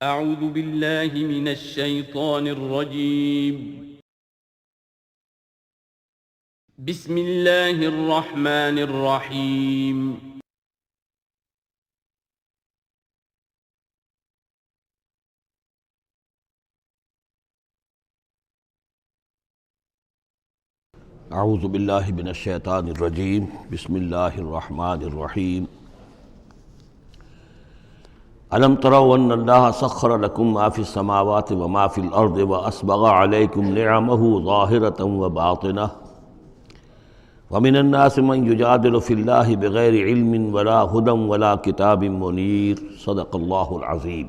اعوذ باللہ من الشیطان الرجیم بسم اللہ الرحمن الرحیم اعوذ باللہ من الشیطان الرجیم بسم اللہ الرحمن الرحیم الم تروا ان اللہ سخر لکم ما فی السماوات وما فی الارض واسبغ علیکم نعمہ ظاہرۃ وباطنہ ومن الناس من یجادل فی اللہ بغیر علم ولا ہدی ولا کتاب منیر صدق اللہ العظیم۔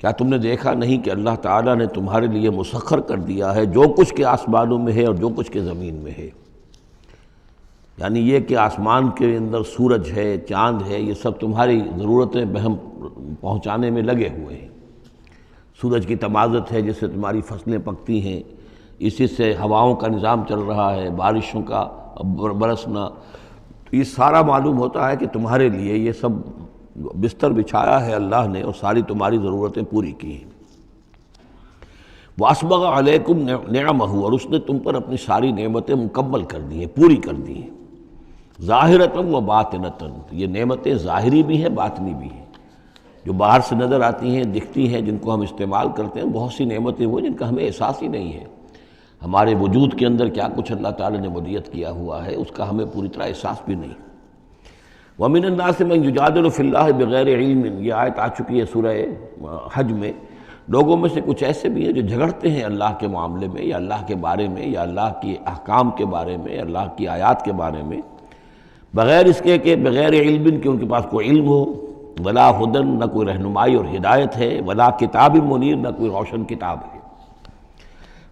کیا تم نے دیکھا نہیں کہ اللہ تعالیٰ نے تمہارے لیے مسخر کر دیا ہے جو کچھ کے آسمانوں میں ہے اور جو کچھ کے زمین میں ہے؟ یعنی یہ کہ آسمان کے اندر سورج ہے، چاند ہے، یہ سب تمہاری ضرورتیں بہم پہنچانے میں لگے ہوئے ہیں۔ سورج کی تمازت ہے جس سے تمہاری فصلیں پکتی ہیں، اسی سے ہواؤں کا نظام چل رہا ہے، بارشوں کا برسنا، تو یہ سارا معلوم ہوتا ہے کہ تمہارے لیے یہ سب بستر بچھایا ہے اللہ نے اور ساری تمہاری ضرورتیں پوری کی ہیں۔ وَأَسْبَغَ عَلَيْكُمْ نِعَمَهُ، اور اس نے تم پر اپنی ساری نعمتیں مکمل کر دی ہیں، پوری کر دی ہیں۔ ظاہرۃ و باطنۃ، یہ نعمتیں ظاہری بھی ہیں، باطنی بھی ہیں، جو باہر سے نظر آتی ہیں، دکھتی ہیں، جن کو ہم استعمال کرتے ہیں۔ بہت سی نعمتیں وہ جن کا ہمیں احساس ہی نہیں ہے، ہمارے وجود کے اندر کیا کچھ اللہ تعالیٰ نے ودیعت کیا ہوا ہے اس کا ہمیں پوری طرح احساس بھی نہیں۔ وَمِنَ النَّاسِ مَن يُجَادِلُ فِي اللَّهِ بِغَيْرِ عِلْمٍ، یہ آیت آ چکی ہے سورہ حج میں۔ لوگوں میں سے کچھ ایسے بھی ہیں جو جھگڑتے ہیں اللہ کے معاملے میں یا اللہ کے بارے میں یا اللہ کی احکام کے بارے میں، اللہ کی آیات کے بارے میں، بغیر اس کے کہ بغیر علم کہ ان کے پاس کوئی علم ہو، ولا ہدن، نہ کوئی رہنمائی اور ہدایت ہے، ولا کتاب منیر، نہ کوئی روشن کتاب ہے۔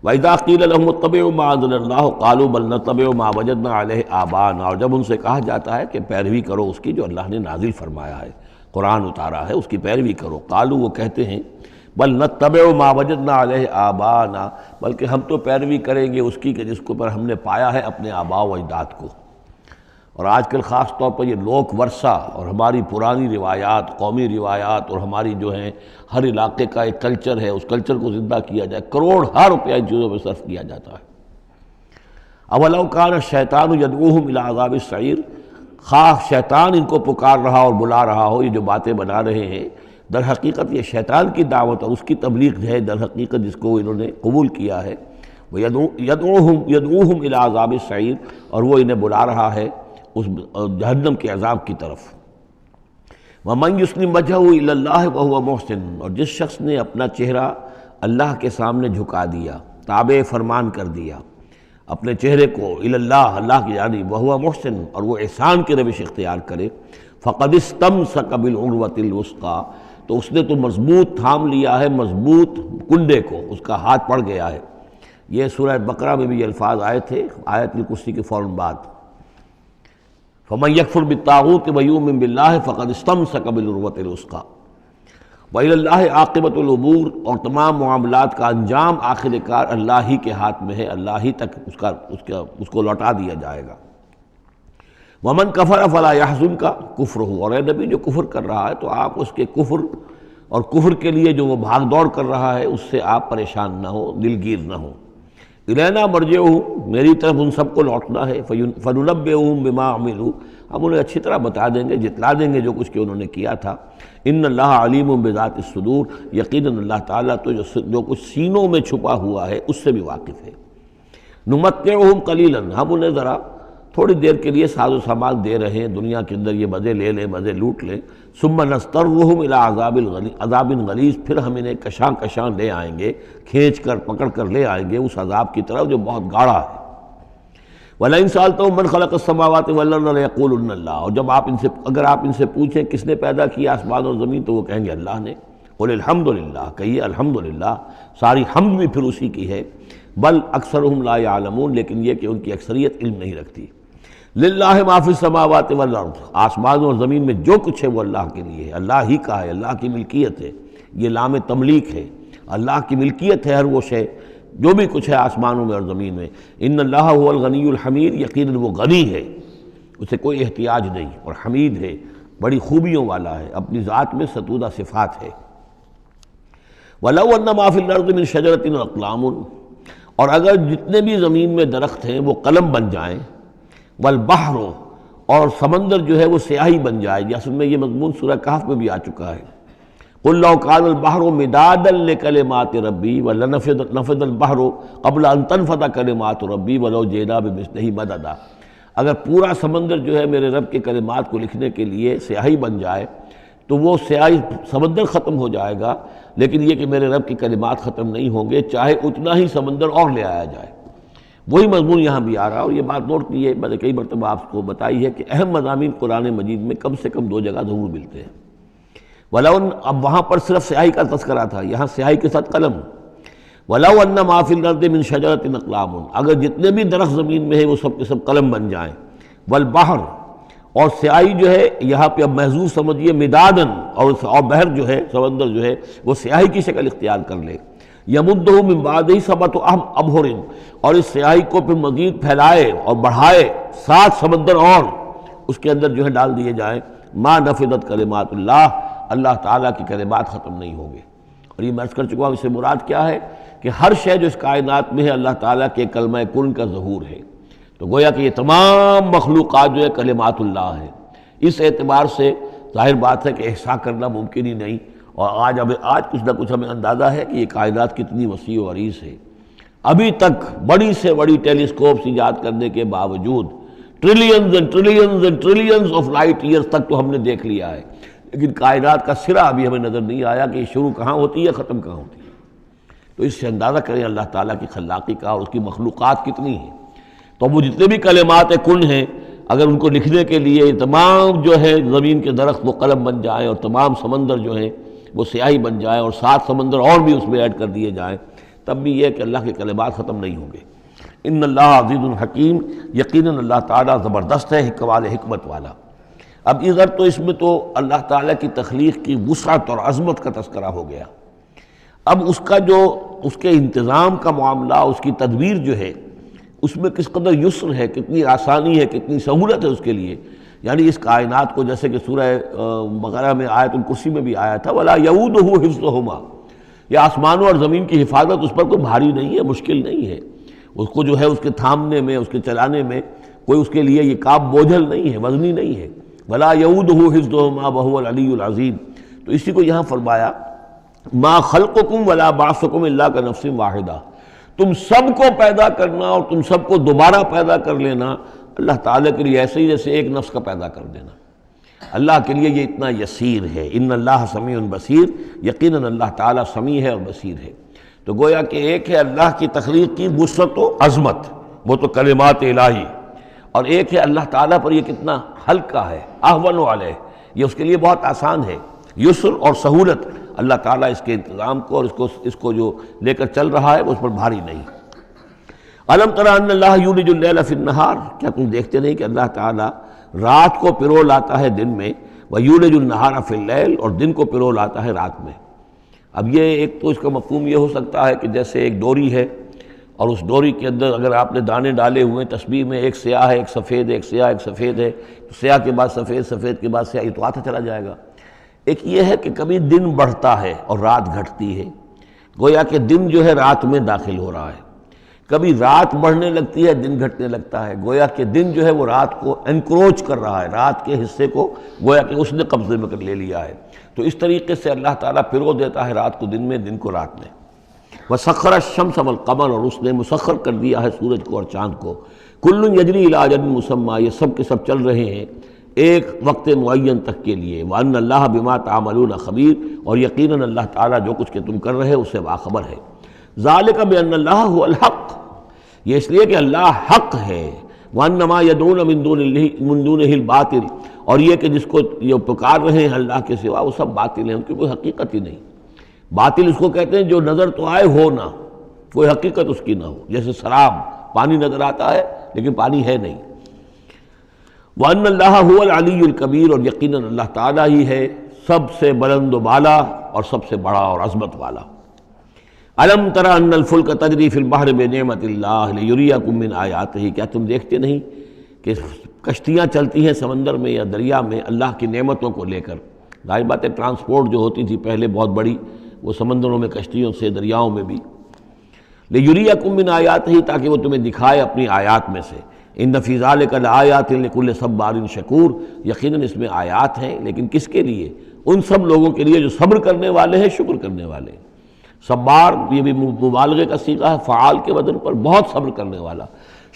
وَإِذَا قِيلَ لَهُمُ اتَّبِعُوا مَا أَنزَلَ اللَّهُ قَالُوا بَلْ نَتَّبِعُ مَا وَجَدْنَا عَلَيْهِ آبَاءَنَا، اور جب ان سے کہا جاتا ہے کہ پیروی کرو اس کی جو اللہ نے نازل فرمایا ہے، قرآن اتارا ہے، اس کی پیروی کرو۔ قالوا، وہ کہتے ہیں، بل نتبع ما وجدنا علیہ آباءنا، بلکہ ہم تو پیروی کریں گے اس کی کہ جس کو پر ہم نے پایا ہے اپنے آباء و اجداد کو۔ اور آج کل خاص طور پر یہ لوک ورثہ اور ہماری پرانی روایات، قومی روایات، اور ہماری جو ہیں ہر علاقے کا ایک کلچر ہے، اس کلچر کو زندہ کیا جائے، کروڑ ہر روپیہ ان چیزوں میں صرف کیا جاتا ہے۔ اولو کان الشیطان یدعوہم الی عذاب السعیر، خواہ شیطان ان کو پکار رہا اور بلا رہا ہو، یہ جو باتیں بنا رہے ہیں در حقیقت یہ شیطان کی دعوت اور اس کی تبلیغ ہے در حقیقت، جس کو انہوں نے قبول کیا ہے۔ یدعوہم الی عذاب السعیر، اور وہ انہیں بلا رہا ہے اس جہنم کے عذاب کی طرف۔ وَمَن يُسْلِمْ وَجْهَهُ إِلَى اللَّهِ وَهُوَ مُحْسِنٌ، اور جس شخص نے اپنا چہرہ اللہ کے سامنے جھکا دیا، تابع فرمان کر دیا اپنے چہرے کو الی اللہ، اللہ کی جانب، وَهُوَ مُحْسِنٌ، اور وہ احسان کی روش اختیار کرے، فَقَدِ اسْتَمْسَكَ بِالْعُرْوَةِ الْوُثْقَىٰ، تو اس نے تو مضبوط تھام لیا ہے، مضبوط کنڈے کو، اس کا ہاتھ پڑ گیا ہے۔ یہ سورہ بقرہ میں بھی یہ الفاظ آئے تھے آیت الکرسی کے فوراً بعد۔ فَمَن يَكْفُرْ بِالطَّاغُوتِ وَيُؤْمِن بِاللَّهِ فَقَدِ اسْتَمْسَكَ بِالْعُرْوَةِ الْوُثْقَىٰ وَإِلَى اللَّهِ عَاقِبَةُ الْأُمُورِ، اور تمام معاملات کا انجام آخر کار اللہ ہی کے ہاتھ میں ہے، اللہ ہی تک اس کو لوٹا دیا جائے گا۔ وَمَن كَفَرَ فَلَا يَحْزُنكَ كُفْرُهُ، اور اے نبی جو کفر کر رہا ہے تو آپ اس کے کفر اور کفر کے لیے جو وہ بھاگ دوڑ کر رہا ہے اس سے آپ پریشان نہ ہو، دلگیر نہ ہو۔ الینا مرجعہم، میری طرف ان سب کو لوٹنا ہے، فننبئہم بما عملوا، ہم انہیں اچھی طرح بتا دیں گے، جتلا دیں گے جو کچھ کہ انہوں نے کیا تھا۔ ان اللہ علیم بذات الصدور، یقیناً اللہ تعالیٰ تو جو کچھ سینوں میں چھپا ہوا ہے اس سے بھی واقف ہے۔ نمتعہم قلیلا، ہم انہیں ذرا تھوڑی دیر کے لیے ساز و سامان دے رہے ہیں، دنیا کے اندر یہ مزے لے لیں، مزے لوٹ لیں۔ ثم نضطرہم الی عذاب غلیظ، پھر ہم انہیں کشاں کشاں لے آئیں گے، کھینچ کر پکڑ کر لے آئیں گے اس عذاب کی طرف جو بہت گاڑھا ہے۔ وَلَئِن سَأَلْتَهُم مَّن خَلَقَ السَّمَاوَاتِ وَالْأَرْضَ لَيَقُولُنَّ اللَّهُ، اور جب اگر آپ ان سے پوچھیں کس نے پیدا کیا آسمان اور زمین تو وہ کہیں گے اللہ نے۔ قُلِ الْحَمْدُ لِلَّهِ، کہیے الحمدللہ، ساری حمد بھی پھر اسی کی ہے۔ بل اکثرہم لا یعلمون، لیکن یہ کہ ان کی اکثریت علم نہیں رکھتی۔ للہ ما فی السماوات والارض، آسمان اور زمین میں جو کچھ ہے وہ اللہ کے لیے ہے، اللہ ہی کا ہے، اللہ کی ملکیت ہے، یہ لام تملیک ہے، اللہ کی ملکیت ہے ہر وہ شے جو بھی کچھ ہے آسمانوں میں اور زمین میں۔ ان اللہ هو الغنی الحمید، یقیناً وہ غنی ہے، اسے کوئی احتیاج نہیں، اور حمید ہے، بڑی خوبیوں والا ہے، اپنی ذات میں ستودہ صفات ہے۔ وَلَوْ أَنَّ مَا فِي الْأَرْضِ مِنْ شَجَرَةٍ أَقْلَامٌ، اور اگر جتنے بھی زمین میں درخت ہیں وہ قلم بن جائیں، وَالْبَحْرُ، اور سمندر جو ہے وہ سیاہی بن جائے، جیسے میں یہ مضمون سورہ کہف میں بھی آ چکا ہے۔ قُلْ لَوْ كَانَ الْبَحْرُ مِدَادًا لِكَلِمَاتِ رَبِّي وَلَنَفِدَ الْبَحْرُ قَبْلَ أَن تَنفَدَ كَلِمَاتُ رَبِّي وَلَوْ جِئْنَا بِمِثْلِهِ مَدَدًا، اگر پورا سمندر جو ہے میرے رب کے کلمات کو لکھنے کے لیے سیاہی بن جائے تو وہ سیاہی سمندر ختم ہو جائے گا، لیکن یہ کہ میرے رب کے کلمات ختم نہیں ہوں گے چاہے اتنا ہی سمندر اور لے آیا جائے۔ وہی مضمون یہاں بھی آ رہا، اور یہ بات نوٹ کی ہے، میں نے کئی مرتبہ آپ کو بتائی ہے کہ اہم مضامین قرآن مجید میں کم سے کم 2 جگہ ضرور ملتے ہیں۔ وَلَوْ، اب وہاں پر صرف سیاہی کا تذکرہ تھا، یہاں سیاہی کے ساتھ قلم۔ وَلَوْ أَنَّ مَا فِي الْأَرْضِ مِنْ شَجَرَةٍ أَقْلَامٌ، اگر جتنے بھی درخت زمین میں ہیں وہ سب کے سب قلم بن جائیں۔ وَالْبَحْرُ، اور سیاہی جو ہے یہاں پہ اب محذوف سمجھیے مدادن، اور بحر جو ہے سمندر جو ہے وہ سیاہی کی شکل اختیار کر لے۔ یمدہ من بعدہ سبعۃ ابحر، اور اس سیاہی کو پھر مزید پھیلائے اور بڑھائے 7 سمندر اور اس کے اندر جو ہے ڈال دیے جائیں۔ ما نفدت کلمات اللہ، اللہ تعالیٰ کی کلمات ختم نہیں ہوں گے۔ اور یہ میں عرض کر چکا ہوں، اس سے مراد کیا ہے کہ ہر شے جو اس کائنات میں ہے اللہ تعالیٰ کے کلمہ کن کا ظہور ہے، تو گویا کہ یہ تمام مخلوقات جو ہے کلمات اللہ ہے۔ اس اعتبار سے ظاہر بات ہے کہ احصاء کرنا ممکن ہی نہیں، اور آج کچھ نہ کچھ ہمیں اندازہ ہے کہ یہ کائنات کتنی وسیع و عریض ہے۔ ابھی تک بڑی سے بڑی ٹیلیسکوپس ایجاد کرنے کے باوجود trillions and trillions and trillions of light years تک تو ہم نے دیکھ لیا ہے، لیکن کائنات کا سرا ابھی ہمیں نظر نہیں آیا کہ یہ شروع کہاں ہوتی ہے ختم کہاں ہوتی ہے۔ تو اس سے اندازہ کریں اللہ تعالیٰ کی خلاقی کا اور اس کی مخلوقات کتنی ہیں۔ تو وہ جتنے بھی کلمات کن ہیں، اگر ان کو لکھنے کے لیے تمام جو ہے زمین کے درخت وہ قلم بن جائیں اور تمام سمندر جو ہیں وہ سیاہی بن جائیں اور 7 سمندر اور بھی اس میں ایڈ کر دیے جائیں، تب بھی یہ کہ اللہ کے کلمات ختم نہیں ہوں گے۔ ان اللہ عزیز الحکیم، یقیناً اللہ تعالیٰ زبردست ہے، حکمت والا۔ اب ادھر تو اس میں تو اللہ تعالیٰ کی تخلیق کی وسعت اور عظمت کا تذکرہ ہو گیا، اب اس کا جو اس کے انتظام کا معاملہ، اس کی تدبیر جو ہے اس میں کس قدر یسر ہے، کتنی آسانی ہے، کتنی سہولت ہے اس کے لیے۔ یعنی اس کائنات کو جیسے کہ سورہ بقرہ میں آیت الکرسی میں بھی آیا تھا وَلَا يَئُودُهُ حِفْظُهُمَا، یہ آسمانوں اور زمین کی حفاظت اس پر کوئی بھاری نہیں ہے، مشکل نہیں ہے، اس کو جو ہے اس کے تھامنے میں، اس کے چلانے میں کوئی اس کے لیے یہ کام بوجھل نہیں ہے، وزنی نہیں ہے۔ وَلَا يَئُودُهُ حِفْظُهُمَا وَهُوَ الْعَلِيُّ الْعَظِيمُ، تو اسی کو یہاں فرمایا ما خلقکم ولا بعثکم الا کنفس واحدہ، تم سب کو پیدا کرنا اور تم سب کو دوبارہ پیدا کر لینا اللہ تعالیٰ کے لیے ایسے ہی جیسے ایک نفس کا پیدا کر دینا، اللہ کے لیے یہ اتنا یسیر ہے۔ ان اللہ سمیع بصیر، یقیناً اللہ تعالیٰ سمیع ہے اور بصیر ہے۔ تو گویا کہ ایک ہے اللہ کی تخلیق کی وسعت و عظمت، وہ تو کلمات الہی، اور ایک ہے اللہ تعالیٰ پر یہ کتنا ہلکا ہے، اہون علیہ، یہ اس کے لیے بہت آسان ہے، یسر اور سہولت اللہ تعالیٰ اس کے انتظام کو اور اس کو جو لے کر چل رہا ہے اس پر بھاری نہیں۔ الم تر ان اللہ یولج اللیل فی النہار، کیا تم دیکھتے نہیں کہ اللہ تعالیٰ رات کو پرو لاتا ہے دن میں، ویولج النہار فی اللیل، اور دن کو پرو لاتا ہے رات میں۔ اب یہ ایک تو اس کا مفہوم یہ ہو سکتا ہے کہ جیسے ایک ڈوری ہے اور اس ڈوری کے اندر اگر آپ نے دانے ڈالے ہوئے تسبیح میں، ایک سیاہ ہے ایک سفید ہے، ایک سیاہ ایک سفید ہے، تو سیاہ کے بعد سفید، سفید کے بعد سیاہ، یہ تو آتا چلا جائے گا۔ ایک یہ ہے کہ کبھی دن بڑھتا ہے اور رات گھٹتی ہے، گویا کہ دن جو ہے رات میں داخل ہو رہا ہے، کبھی رات بڑھنے لگتی ہے دن گھٹنے لگتا ہے، گویا کہ دن جو ہے وہ رات کو انکروچ کر رہا ہے، رات کے حصے کو گویا کہ اس نے قبضے میں کر لے لیا ہے۔ تو اس طریقے سے اللہ تعالیٰ پرو دیتا ہے رات کو دن میں، دن کو رات میں۔ وَسَخَّرَ الشَّمْسَ وَالْقَمَرَ، اور اس نے مسخر کر دیا ہے سورج کو اور چاند کو، كُلٌّ يَجْرِي إِلَىٰ أَجَلٍ مُّسَمًّى، یہ سب کے سب چل رہے ہیں ایک وقت معین تک کے لیے۔ وَأَنَّ اللَّهَ بِمَا تَعْمَلُونَ خَبِيرٌ، اور یقیناً اللہ تعالیٰ جو کچھ کہ تم کر رہے اس سے باخبر ہے۔ ذَلِكَ بِأَنَّ اللَّهَ هُوَ الْحَقُّ، یہ اس لیے کہ اللہ حق ہے۔ وَأَنَّ مَا يَدْعُونَ مِن دُونِهِ الْبَاطِلُ، اور یہ کہ جس کو یہ پکار رہے ہیں اللہ کے سوا وہ سب باطل ہیں، ان کی کوئی حقیقت ہی نہیں۔ باطل اس کو کہتے ہیں جو نظر تو آئے ہو نہ، کوئی حقیقت اس کی نہ ہو، جیسے سراب، پانی نظر آتا ہے لیکن پانی ہے نہیں۔ وَأَنَّ اللَّهَ هُوَ الْعَلِيُّ الْكَبِيرُ، اور یقیناً اللہ تعالیٰ ہی ہے سب سے بلند و بالا اور سب سے بڑا اور عظمت والا۔ الم تر ان الفلک تجری فی البحر بنعمت اللہ لیریکم من آیاتہ، کیا تم دیکھتے نہیں کہ کشتیاں چلتی ہیں سمندر میں یا دریا میں اللہ کی نعمتوں کو لے کر. ظاہر بات ہے ٹرانسپورٹ جو ہوتی تھی پہلے بہت بڑی، وہ سمندروں میں کشتیوں سے، دریاؤں میں بھی. لیریکم من آیاتہ، تاکہ وہ تمہیں دکھائے اپنی آیات میں سے. ان فی ذلک لآیات لکل صبار شکور، یقیناً اس میں آیات ہیں، لیکن کس کے لیے؟ ان سب لوگوں کے لیے جو صبر کرنے والے ہیں، شکر کرنے والے ہیں. صبار یہ بھی مبالغے کا صیغہ ہے، فعال کے وزن پر، بہت صبر کرنے والا.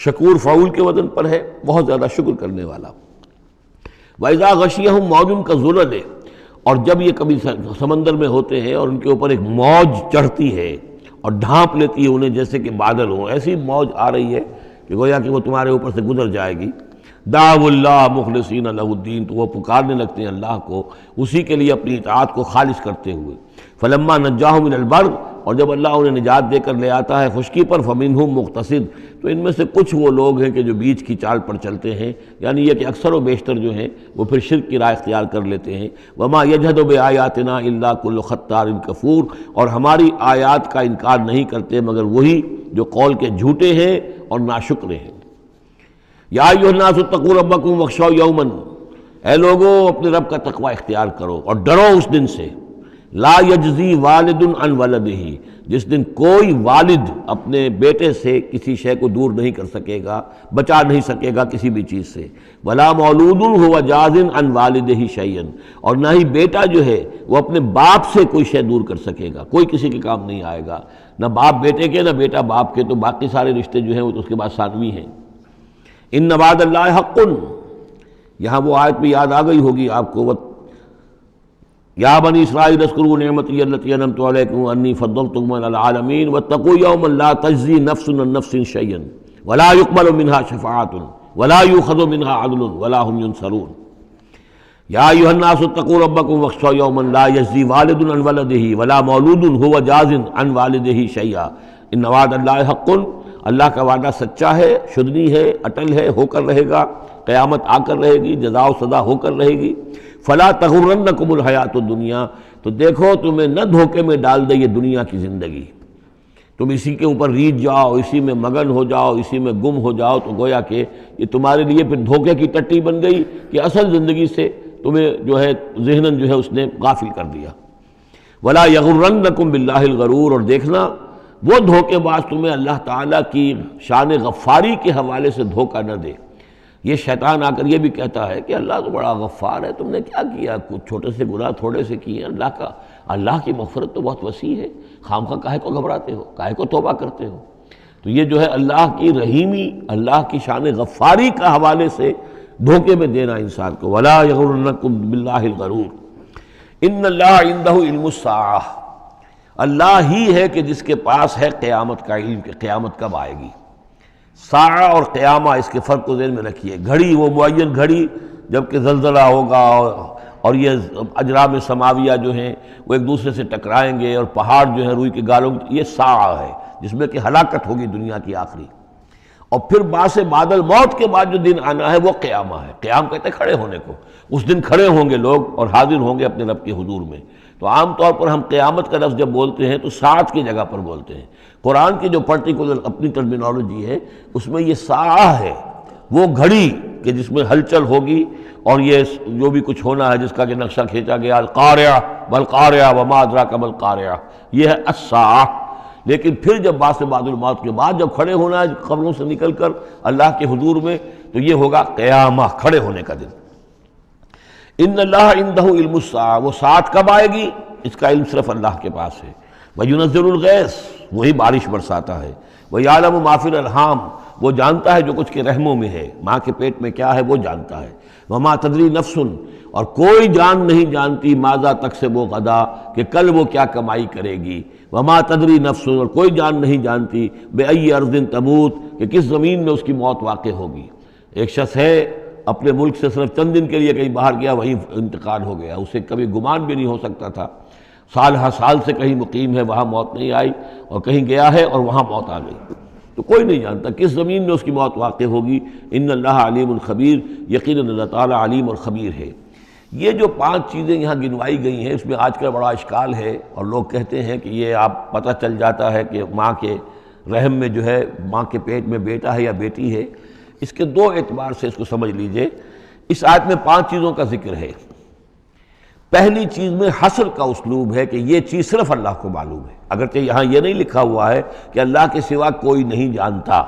شکور فعول کے وزن پر ہے، بہت زیادہ شکر کرنے والا. وَإِذَا غَشِيَهُم مَّوْجٌ كَالظُّلَلِ، اور جب یہ کبھی سمندر میں ہوتے ہیں اور ان کے اوپر ایک موج چڑھتی ہے اور ڈھانپ لیتی ہے انہیں جیسے کہ بادل ہوں، ایسی موج آ رہی ہے کہ گویا کہ وہ تمہارے اوپر سے گزر جائے گی. دعوا اللہ مخلصین لہ الدین، تو وہ پکارنے لگتے ہیں اللہ کو اسی کے لیے اپنی اطاعت کو خالص کرتے ہوئے. فلما نجاہم من البر، اور جب اللہ انہیں نجات دے کر لے آتا ہے خشکی پر، فمنہم مقتصد، تو ان میں سے کچھ وہ لوگ ہیں کہ جو بیچ کی چال پر چلتے ہیں، یعنی یہ کہ اکثر و بیشتر جو ہیں وہ پھر شرک کی راہ اختیار کر لیتے ہیں. وما یجحد بآیاتنا الا کل ختار کفور، اور ہماری آیات کا انکار نہیں کرتے مگر وہی جو قول کے جھوٹے ہیں اور ناشکر ہیں. یا ایھا الناس اتقوا ربکم واخشوا یوما، اے لوگو اپنے رب کا تقوی اختیار کرو اور ڈرو اس دن سے. لا یجزی والد عن ولدہ، جس دن کوئی والد اپنے بیٹے سے کسی شے کو دور نہیں کر سکے گا، بچا نہیں سکے گا کسی بھی چیز سے. ولا مولود هو جاز عن والدہ شیئا، اور نہ ہی بیٹا جو ہے وہ اپنے باپ سے کوئی شے دور کر سکے گا، کوئی کسی کے کام نہیں آئے گا، نہ باپ بیٹے کے نہ بیٹا باپ کے. تو باقی سارے رشتے جو ہیں وہ تو اس کے بعد ثانوی ہیں. ان وعد اللہ حق، یہاں وہ آیت بھی یاد آ گئی ہوگی آپ کو. یا بنی اسرائیل اذکروا نعمتی التی انعمت علیکم انی فضلتکم علی العالمین واتقوا یوما لا تجزی نفس عن نفس شیئا ولا یقبل منها شفاعۃ ولا یؤخذ منها عدل ولا هم ينصرون. یا ایھا الناس اتقوا ربکم واخشوا یوما لا یجزی والد عن ولدہ ولا مولود هو جاز عن والدہ شیئا ان وعد اللہ حق، اللہ کا وعدہ سچا ہے، شدنی ہے، اٹل ہے، ہو کر رہے گا، قیامت آ کر رہے گی، جزا و سزا ہو کر رہے گی. فلا تغرنکم الحیات الدنیا، تو دیکھو تمہیں نہ دھوکے میں ڈال دے یہ دنیا کی زندگی، تم اسی کے اوپر ریجھ جاؤ، اسی میں مگن ہو جاؤ، اسی میں گم ہو جاؤ، تو گویا کہ یہ تمہارے لیے پھر دھوکے کی ٹٹی بن گئی کہ اصل زندگی سے تمہیں جو ہے ذہناً جو ہے اس نے غافل کر دیا. ولا یغرنکم باللہ الغرور، اور دیکھنا وہ دھوکے باز تمہیں اللہ تعالیٰ کی شان غفاری کے حوالے سے دھوکہ نہ دے. یہ شیطان آ کر یہ بھی کہتا ہے کہ اللہ تو بڑا غفار ہے، تم نے کیا کیا، کچھ چھوٹے سے گناہ تھوڑے سے کیے، اللہ کی مغفرت تو بہت وسیع ہے، خامخواہ کاہے کو گھبراتے ہو، کاہے کو توبہ کرتے ہو. تو یہ جو ہے اللہ کی رحیمی، اللہ کی شان غفاری کا حوالے سے دھوکے میں دینا انسان کو. ولا یغرنکم باللہ الغرور ان اللہ عندہ علم الساعہ، اللہ ہی ہے کہ جس کے پاس ہے قیامت کا علم کہ قیامت کب آئے گی. ساعہ اور قیامہ، اس کے فرق کو ذہن میں رکھیے. گھڑی وہ معین گھڑی جب کہ زلزلہ ہوگا اور یہ اجرام سماویہ جو ہیں وہ ایک دوسرے سے ٹکرائیں گے اور پہاڑ جو ہے روئی کے گالوں، یہ ساعہ ہے جس میں کہ ہلاکت ہوگی دنیا کی آخری. اور پھر باس بادل موت کے بعد جو دن آنا ہے وہ قیامہ ہے. قیام کہتے ہیں کھڑے ہونے کو، اس دن کھڑے ہوں گے لوگ اور حاضر ہوں گے اپنے رب کے حضور میں. تو عام طور پر ہم قیامت کا لفظ جب بولتے ہیں تو ساعت کی جگہ پر بولتے ہیں. قرآن کی جو پرٹیکولر اپنی ٹرمینالوجی ہے اس میں یہ ساعہ ہے، وہ گھڑی کہ جس میں ہلچل ہوگی اور یہ جو بھی کچھ ہونا ہے جس کا کہ نقشہ کھینچا گیا، القاریہ والقاریہ وما ادراک ما القاریہ، یہ ہے الساعہ. لیکن پھر جب باس بعد الموت کے بعد جب کھڑے ہونا ہے قبروں سے نکل کر اللہ کے حضور میں، تو یہ ہوگا قیامہ، کھڑے ہونے کا دن. ان اللہ عندہ علم الساعہ، وہ ساعت کب آئے گی اس کا علم صرف اللہ کے پاس ہے. وَيُنَزِّلُ الْغَيْثَ، وہی بارش برساتا ہے. وَيَعْلَمُ مَا فِي الْأَرْحَامِ، وہ جانتا ہے جو کچھ کے رحموں میں ہے، ماں کے پیٹ میں کیا ہے وہ جانتا ہے. وَمَا تَدْرِي نَفْسٌ، اور کوئی جان نہیں جانتی ماذا تکسب غدا، کہ کل وہ کیا کمائی کرے گی. وَمَا تَدْرِي نَفْسٌ، اور کوئی جان نہیں جانتی بِأَيِّ أَرْضٍ تَمُوتُ، کہ کس زمین میں اس کی موت واقع ہوگی. ایک شخص ہے اپنے ملک سے صرف چند دن کے لیے کہیں باہر گیا، وہیں انتقال ہو گیا، اسے کبھی گمان بھی نہیں ہو سکتا تھا. سال ہر سال سے کہیں مقیم ہے، وہاں موت نہیں آئی، اور کہیں گیا ہے اور وہاں موت آ گئی. تو کوئی نہیں جانتا کس زمین میں اس کی موت واقع ہوگی. ان اللہ علیم الخبیر، یقیناً اللہ تعالیٰ علیم اور خبیر ہے. یہ جو 5 چیزیں یہاں گنوائی گئی ہیں اس میں آج کل بڑا اشکال ہے، اور لوگ کہتے ہیں کہ یہ آپ پتہ چل جاتا ہے کہ ماں کے رحم میں جو ہے، ماں کے پیٹ میں بیٹا ہے یا بیٹی ہے. اس کے دو اعتبار سے اس کو سمجھ لیجئے۔ اس آیت میں 5 چیزوں کا ذکر ہے۔ پہلی چیز میں حصر کا اسلوب ہے کہ یہ چیز صرف اللہ کو معلوم ہے، اگرچہ یہاں یہ نہیں لکھا ہوا ہے کہ اللہ کے سوا کوئی نہیں جانتا،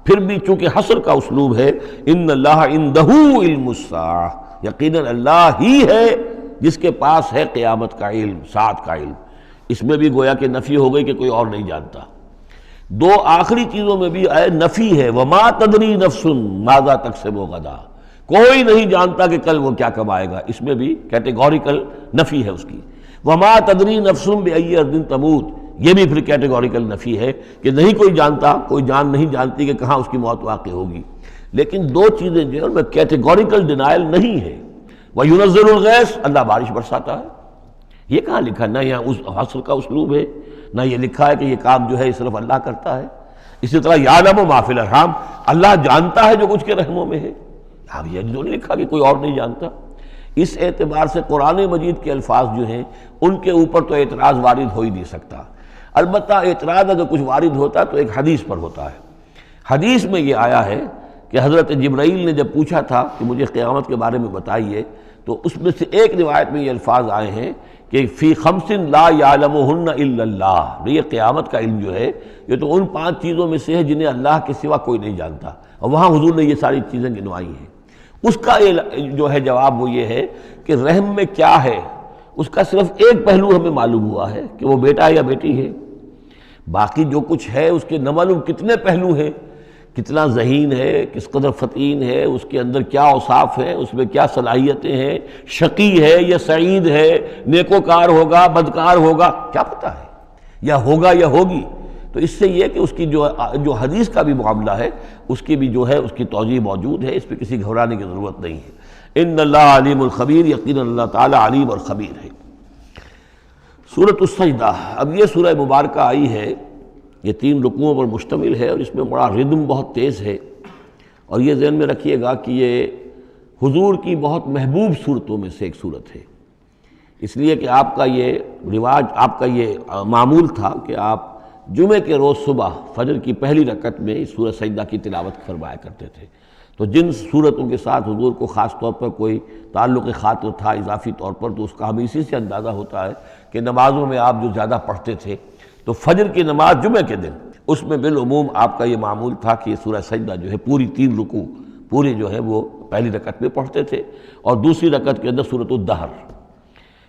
پھر بھی چونکہ حصر کا اسلوب ہے، ان اللہ عندہ علم الساعہ، یقیناً اللہ ہی ہے جس کے پاس ہے قیامت کا علم، ساعت کا علم۔ اس میں بھی گویا کہ نفی ہو گئی کہ کوئی اور نہیں جانتا۔ دو آخری چیزوں میں بھی نفی ہے، وما تدری نفس ماذا تکسب غدا، کوئی نہیں جانتا کہ کل وہ کیا کمائے گا، اس میں بھی کیٹیگوریکل نفی ہے اس کی۔ وما تدری نفس بأی ارض تموت، یہ بھی پھر کیٹیگوریکل نفی ہے کہ نہیں کوئی جانتا، کوئی جان نہیں جانتی کہ کہاں اس کی موت واقع ہوگی۔ لیکن دو چیزیں جو ہے ان میں کیٹیگوریکل ڈینائل نہیں ہے۔ وَيُنَزِّلُ الْغَيْثَ، اللہ بارش برساتا ہے، یہ کہاں لکھا؟ نہ یہاں اس حصر کا اسلوب ہے، نہ یہ لکھا ہے کہ یہ کام جو ہے صرف اللہ کرتا ہے۔ اسی طرح یعلم ما فی الارحام، اللہ جانتا ہے جو کچھ کے رحموں میں ہے، اب یہ جو نہیں لکھا کہ کوئی اور نہیں جانتا۔ اس اعتبار سے قرآن مجید کے الفاظ جو ہیں ان کے اوپر تو اعتراض وارد ہو ہی نہیں سکتا۔ البتہ اعتراض اگر کچھ وارد ہوتا تو ایک حدیث پر ہوتا ہے۔ حدیث میں یہ آیا ہے کہ حضرت جبرائیل نے جب پوچھا تھا کہ مجھے قیامت کے بارے میں بتائیے، تو اس میں سے ایک روایت میں یہ الفاظ آئے ہیں کہ فی خمس لا یعلمہن الا اللہ، یہ قیامت کا علم جو ہے یہ تو ان 5 چیزوں میں سے ہے جنہیں اللہ کے سوا کوئی نہیں جانتا، اور وہاں حضور نے یہ ساری چیزیں گنوائی ہیں۔ اس کا جو ہے جواب وہ یہ ہے کہ رحم میں کیا ہے اس کا صرف ایک پہلو ہمیں معلوم ہوا ہے کہ وہ بیٹا یا بیٹی ہے، باقی جو کچھ ہے اس کے نہ معلوم کتنے پہلو ہیں، کتنا ذہین ہے، کس قدر فطین ہے، اس کے اندر کیا اوصاف ہیں، اس میں کیا صلاحیتیں ہیں، شقی ہے یا سعید ہے، نیکوکار ہوگا بدکار ہوگا، کیا پتہ ہے، یا ہوگا یا ہوگی۔ تو اس سے یہ کہ اس کی جو حدیث کا بھی معاملہ ہے اس کی بھی جو ہے اس کی توضیح موجود ہے، اس پہ کسی گھبرانے کی ضرورت نہیں ہے۔ ان اللہ علیم الخبیر، یقیناً اللہ تعالیٰ علیم اور خبیر ہے۔ سورۃ السجدہ، اب یہ سورہ مبارکہ آئی ہے، یہ 3 رکوعوں پر مشتمل ہے اور اس میں بڑا ردم بہت تیز ہے، اور یہ ذہن میں رکھیے گا کہ یہ حضور کی بہت محبوب صورتوں میں سے ایک صورت ہے، اس لیے کہ آپ کا یہ رواج، آپ کا یہ معمول تھا کہ آپ جمعے کے روز صبح فجر کی پہلی رکعت میں اس سورہ سجدہ کی تلاوت فرمایا کرتے تھے۔ تو جن صورتوں کے ساتھ حضور کو خاص طور پر کوئی تعلق خاطر تھا اضافی طور پر، تو اس کا ہمیں اسی سے اندازہ ہوتا ہے کہ نمازوں میں آپ جو زیادہ پڑھتے تھے، تو فجر کی نماز جمعے کے دن اس میں بالعموم آپ کا یہ معمول تھا کہ یہ سورہ سجدہ جو ہے پوری 3 رکوع پوری جو ہے وہ پہلی رکعت میں پڑھتے تھے، اور دوسری رکعت کے اندر سورۃ الدہر،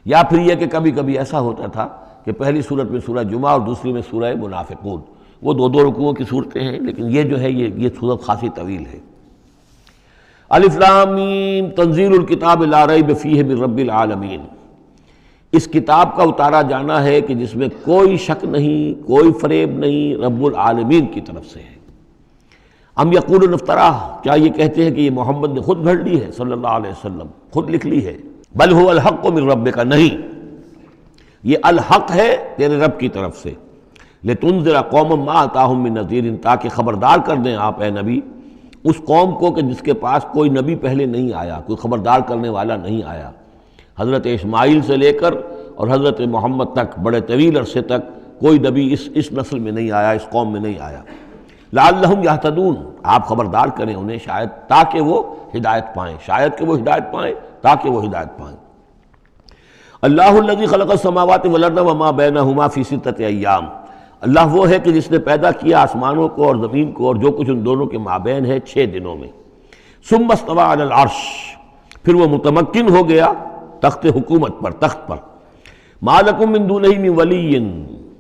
یا پھر یہ کہ کبھی کبھی ایسا ہوتا تھا کہ پہلی صورت میں سورہ جمعہ اور دوسری میں سورہ منافقون، وہ 2 رکوعوں کی صورتیں ہیں، لیکن یہ جو ہے یہ صورت خاصی طویل ہے۔ الف لام میم تنزیل الکتاب لا ریب فیہ من رب العالمین، اس کتاب کا اتارا جانا ہے کہ جس میں کوئی شک نہیں، کوئی فریب نہیں، رب العالمین کی طرف سے ہے۔ ام یقولون افترا، کیا یہ کہتے ہیں کہ یہ محمد نے خود گھڑ لی ہے صلی اللہ علیہ وسلم، خود لکھ لی ہے؟ بل هو الحق من ربک، نہیں، یہ الحق ہے تیرے رب کی طرف سے۔ لتنذر قوما ما اتاہم من نذیر، تاکہ خبردار کر دیں آپ اے نبی اس قوم کو کہ جس کے پاس کوئی نبی پہلے نہیں آیا، کوئی خبردار کرنے والا نہیں آیا۔ حضرت اسماعیل سے لے کر اور حضرت محمد تک بڑے طویل عرصے تک کوئی نبی اس نسل میں نہیں آیا، اس قوم میں نہیں آیا۔ لعلہم یہتدون، آپ خبردار کریں انہیں شاید تاکہ وہ ہدایت پائیں، شاید کہ وہ ہدایت پائیں، تاکہ وہ ہدایت پائیں۔ اللہ الذی خلق السماوات والارض وما بینہما فی 6 ایام، اللہ وہ ہے کہ جس نے پیدا کیا آسمانوں کو اور زمین کو اور جو کچھ ان دونوں کے مابین ہے 6 دنوں میں۔ ثم استوى علی العرش، پھر وہ متمکن ہو گیا تخت حکومت پر، تخت پر۔ ما لکم من دونہ من ولی،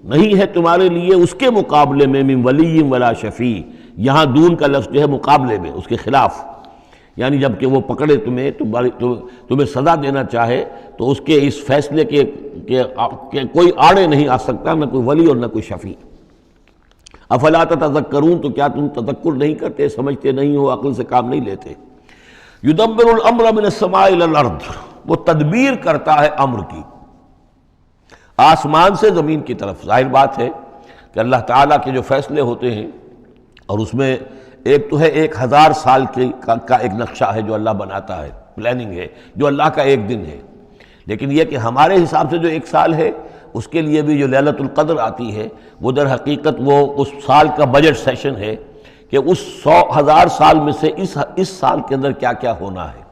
نہیں ہے تمہارے لیے اس کے مقابلے میں من ولی ولا شفیع، یہاں دون کا لفظ جو ہے مقابلے میں، اس کے خلاف، یعنی جب کہ وہ پکڑے تمہیں سزا دینا چاہے تو اس کے اس فیصلے کے کوئی آڑے نہیں آ سکتا، نہ کوئی ولی اور نہ کوئی شفیع۔ افلا تتذکرون، تو کیا تم تذکر نہیں کرتے، سمجھتے نہیں ہو، عقل سے کام نہیں لیتے۔ یدبر الامر من السماء الى الارض، وہ تدبیر کرتا ہے امر کی آسمان سے زمین کی طرف۔ ظاہر بات ہے کہ اللہ تعالیٰ کے جو فیصلے ہوتے ہیں، اور اس میں ایک تو ہے 1000 سال کا ایک نقشہ ہے جو اللہ بناتا ہے، پلاننگ ہے، جو اللہ کا ایک دن ہے، لیکن یہ کہ ہمارے حساب سے جو 1 سال ہے اس کے لیے بھی جو لیلۃ القدر آتی ہے وہ در حقیقت وہ اس سال کا بجٹ سیشن ہے کہ اس 100,000 سال میں سے اس سال کے اندر کیا کیا ہونا ہے۔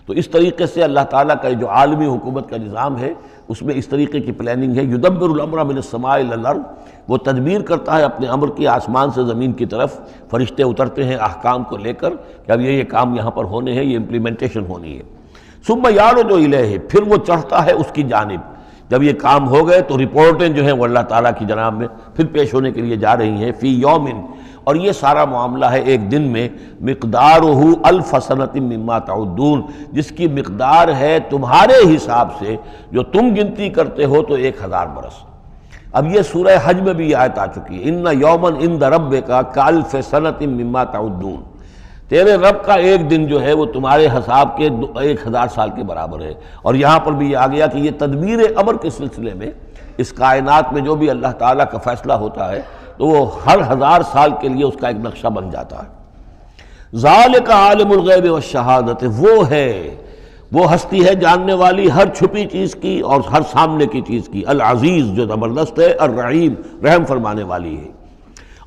تو اس طریقے سے اللہ تعالیٰ کا جو عالمی حکومت کا نظام ہے اس میں اس طریقے کی پلاننگ ہے۔ یدبر الامر من السماء الی الارض، وہ تدبیر کرتا ہے اپنے امر کی آسمان سے زمین کی طرف، فرشتے اترتے ہیں احکام کو لے کر کہ اب یہ کام یہاں پر ہونے ہیں، یہ امپلیمنٹیشن ہونی ہے۔ ثم یعرج الیہ، پھر وہ چڑھتا ہے اس کی جانب، جب یہ کام ہو گئے تو رپورٹیں جو ہیں وہ اللہ تعالیٰ کی جناب میں پھر پیش ہونے کے لیے جا رہی ہیں۔ فی یومن، اور یہ سارا معاملہ ہے ایک دن میں، مقدارہ الف سنۃ مما تعدون، جس کی مقدار ہے تمہارے حساب سے جو تم گنتی کرتے ہو تو 1000 برس۔ اب یہ سورہ حج میں بھی یہ آیت آ چکی ہے، ان یومن عند ربک کالف سنۃ مما تعدون، تیرے رب کا ایک دن جو ہے وہ تمہارے حساب کے 1000 سال کے برابر ہے۔ اور یہاں پر بھی یہ آ گیا کہ یہ تدبیر امر کے سلسلے میں اس کائنات میں جو بھی اللہ تعالیٰ کا فیصلہ ہوتا ہے تو وہ ہر 1000 سال کے لیے اس کا ایک نقشہ بن جاتا ہے۔ ذالک عالم الغیب والشہادۃ، وہ ہستی ہے جاننے والی ہر چھپی چیز کی اور ہر سامنے کی چیز کی، العزیز جو زبردست ہے، الرحیم رحم فرمانے والی ہے۔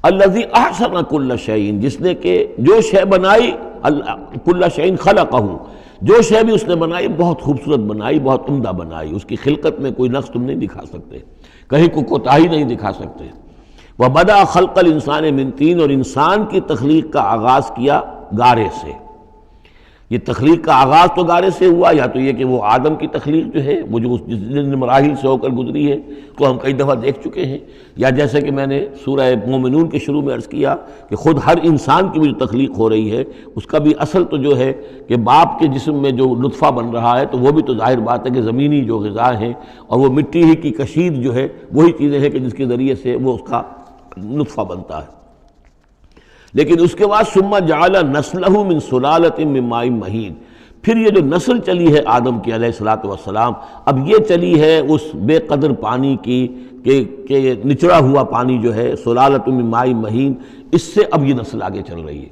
الذی احسن کل شیء، جس نے کہ جو شے بنائی، کل شیء خلقہ، جو شے بھی اس نے بنائی بہت خوبصورت بنائی، بہت عمدہ بنائی، اس کی خلقت میں کوئی نقص تم نہیں دکھا سکتے، کہیں کوئی کوتاہی نہیں دکھا سکتے۔ وَبَدَأَ خَلْقَ الْإِنسَانِ مِنْ طِينٍ، اور انسان کی تخلیق کا آغاز کیا گارے سے۔ یہ تخلیق کا آغاز تو گارے سے ہوا، یا تو یہ کہ وہ آدم کی تخلیق جو ہے وہ جو جن مراحل سے ہو کر گزری ہے تو ہم کئی دفعہ دیکھ چکے ہیں، یا جیسے کہ میں نے سورہ مومنون کے شروع میں عرض کیا کہ خود ہر انسان کی بھی جو تخلیق ہو رہی ہے اس کا بھی اصل تو جو ہے کہ باپ کے جسم میں جو نطفہ بن رہا ہے تو وہ بھی تو ظاہر بات ہے کہ زمینی جو غذا ہیں اور وہ مٹی ہی کی کشید جو ہے وہی چیزیں ہیں کہ جس کے ذریعے سے وہ اس کا نطفہ بنتا ہے۔ لیکن اس کے بعد ثم جعل نسلہ من سلالۃ من ماء مہین، پھر یہ جو نسل چلی ہے آدم کی علیہ الصلوۃ والسلام، اب یہ چلی ہے اس بے قدر پانی کی کہ نچڑا ہوا پانی جو ہے سلالۃ من ماء مہین، اس سے اب یہ نسل آگے چل رہی ہے۔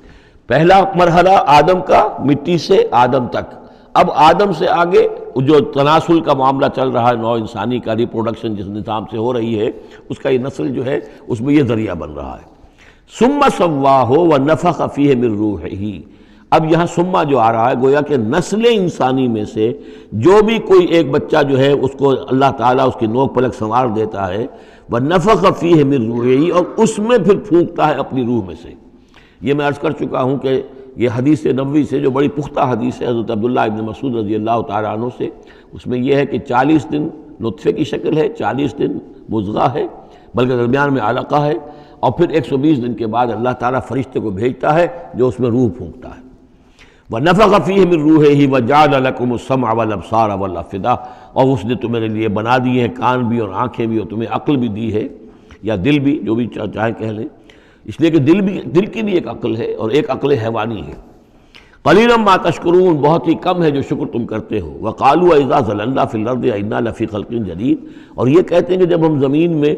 پہلا مرحلہ آدم کا مٹی سے آدم تک، اب آدم سے آگے جو تناسل کا معاملہ چل رہا ہے نوع انسانی کا، ریپروڈکشن جس نظام سے ہو رہی ہے اس کا یہ نسل جو ہے اس میں یہ ذریعہ بن رہا ہے۔ ثم سواہ ونفخ فیہ من روحہ، اب یہاں ثم جو آ رہا ہے گویا کہ نسل انسانی میں سے جو بھی کوئی ایک بچہ جو ہے اس کو اللہ تعالیٰ اس کی نوک پلک سنوار دیتا ہے، ونفخ فیہ من روحہ، اور اس میں پھر پھونکتا ہے اپنی روح میں سے۔ یہ میں عرض کر چکا ہوں کہ یہ حدیث نبوی سے جو بڑی پختہ حدیث ہے حضرت عبداللہ ابن مسعود رضی اللہ تعالیٰ عنہ سے، اس میں یہ ہے کہ 40 دن نطفے کی شکل ہے، 40 دن مضغہ ہے، بلکہ درمیان میں علقہ ہے، اور پھر 120 دن کے بعد اللہ تعالیٰ فرشتے کو بھیجتا ہے جو اس میں روح پھونکتا ہے۔ وَنَفَخَ فِيهِ مِن رُوحِهِ وَجَعَلَ لَكُمُ السَّمْعَ وَالْأَبْصَارَ وَالْأَفْئِدَةَ، اور اس نے تمہارے لیے بنا دیے ہیں کان بھی اور آنکھیں بھی، اور تمہیں عقل بھی دی ہے، یا دل بھی، جو بھی چاہے کہہ لیں، اس لیے کہ دل کی بھی ایک عقل ہے اور ایک عقل حیوانی ہے۔ قَلِيلًا مَا تَشْكُرُونَ، بہت ہی کم ہے جو شکر تم کرتے ہو۔ وَقَالُوا إِذَا ضَلَلْنَا فِي الْأَرْضِ أَإِنَّا لَفِي خَلْقٍ جَدِيدٍ، اور یہ کہتے ہیں کہ جب ہم زمین میں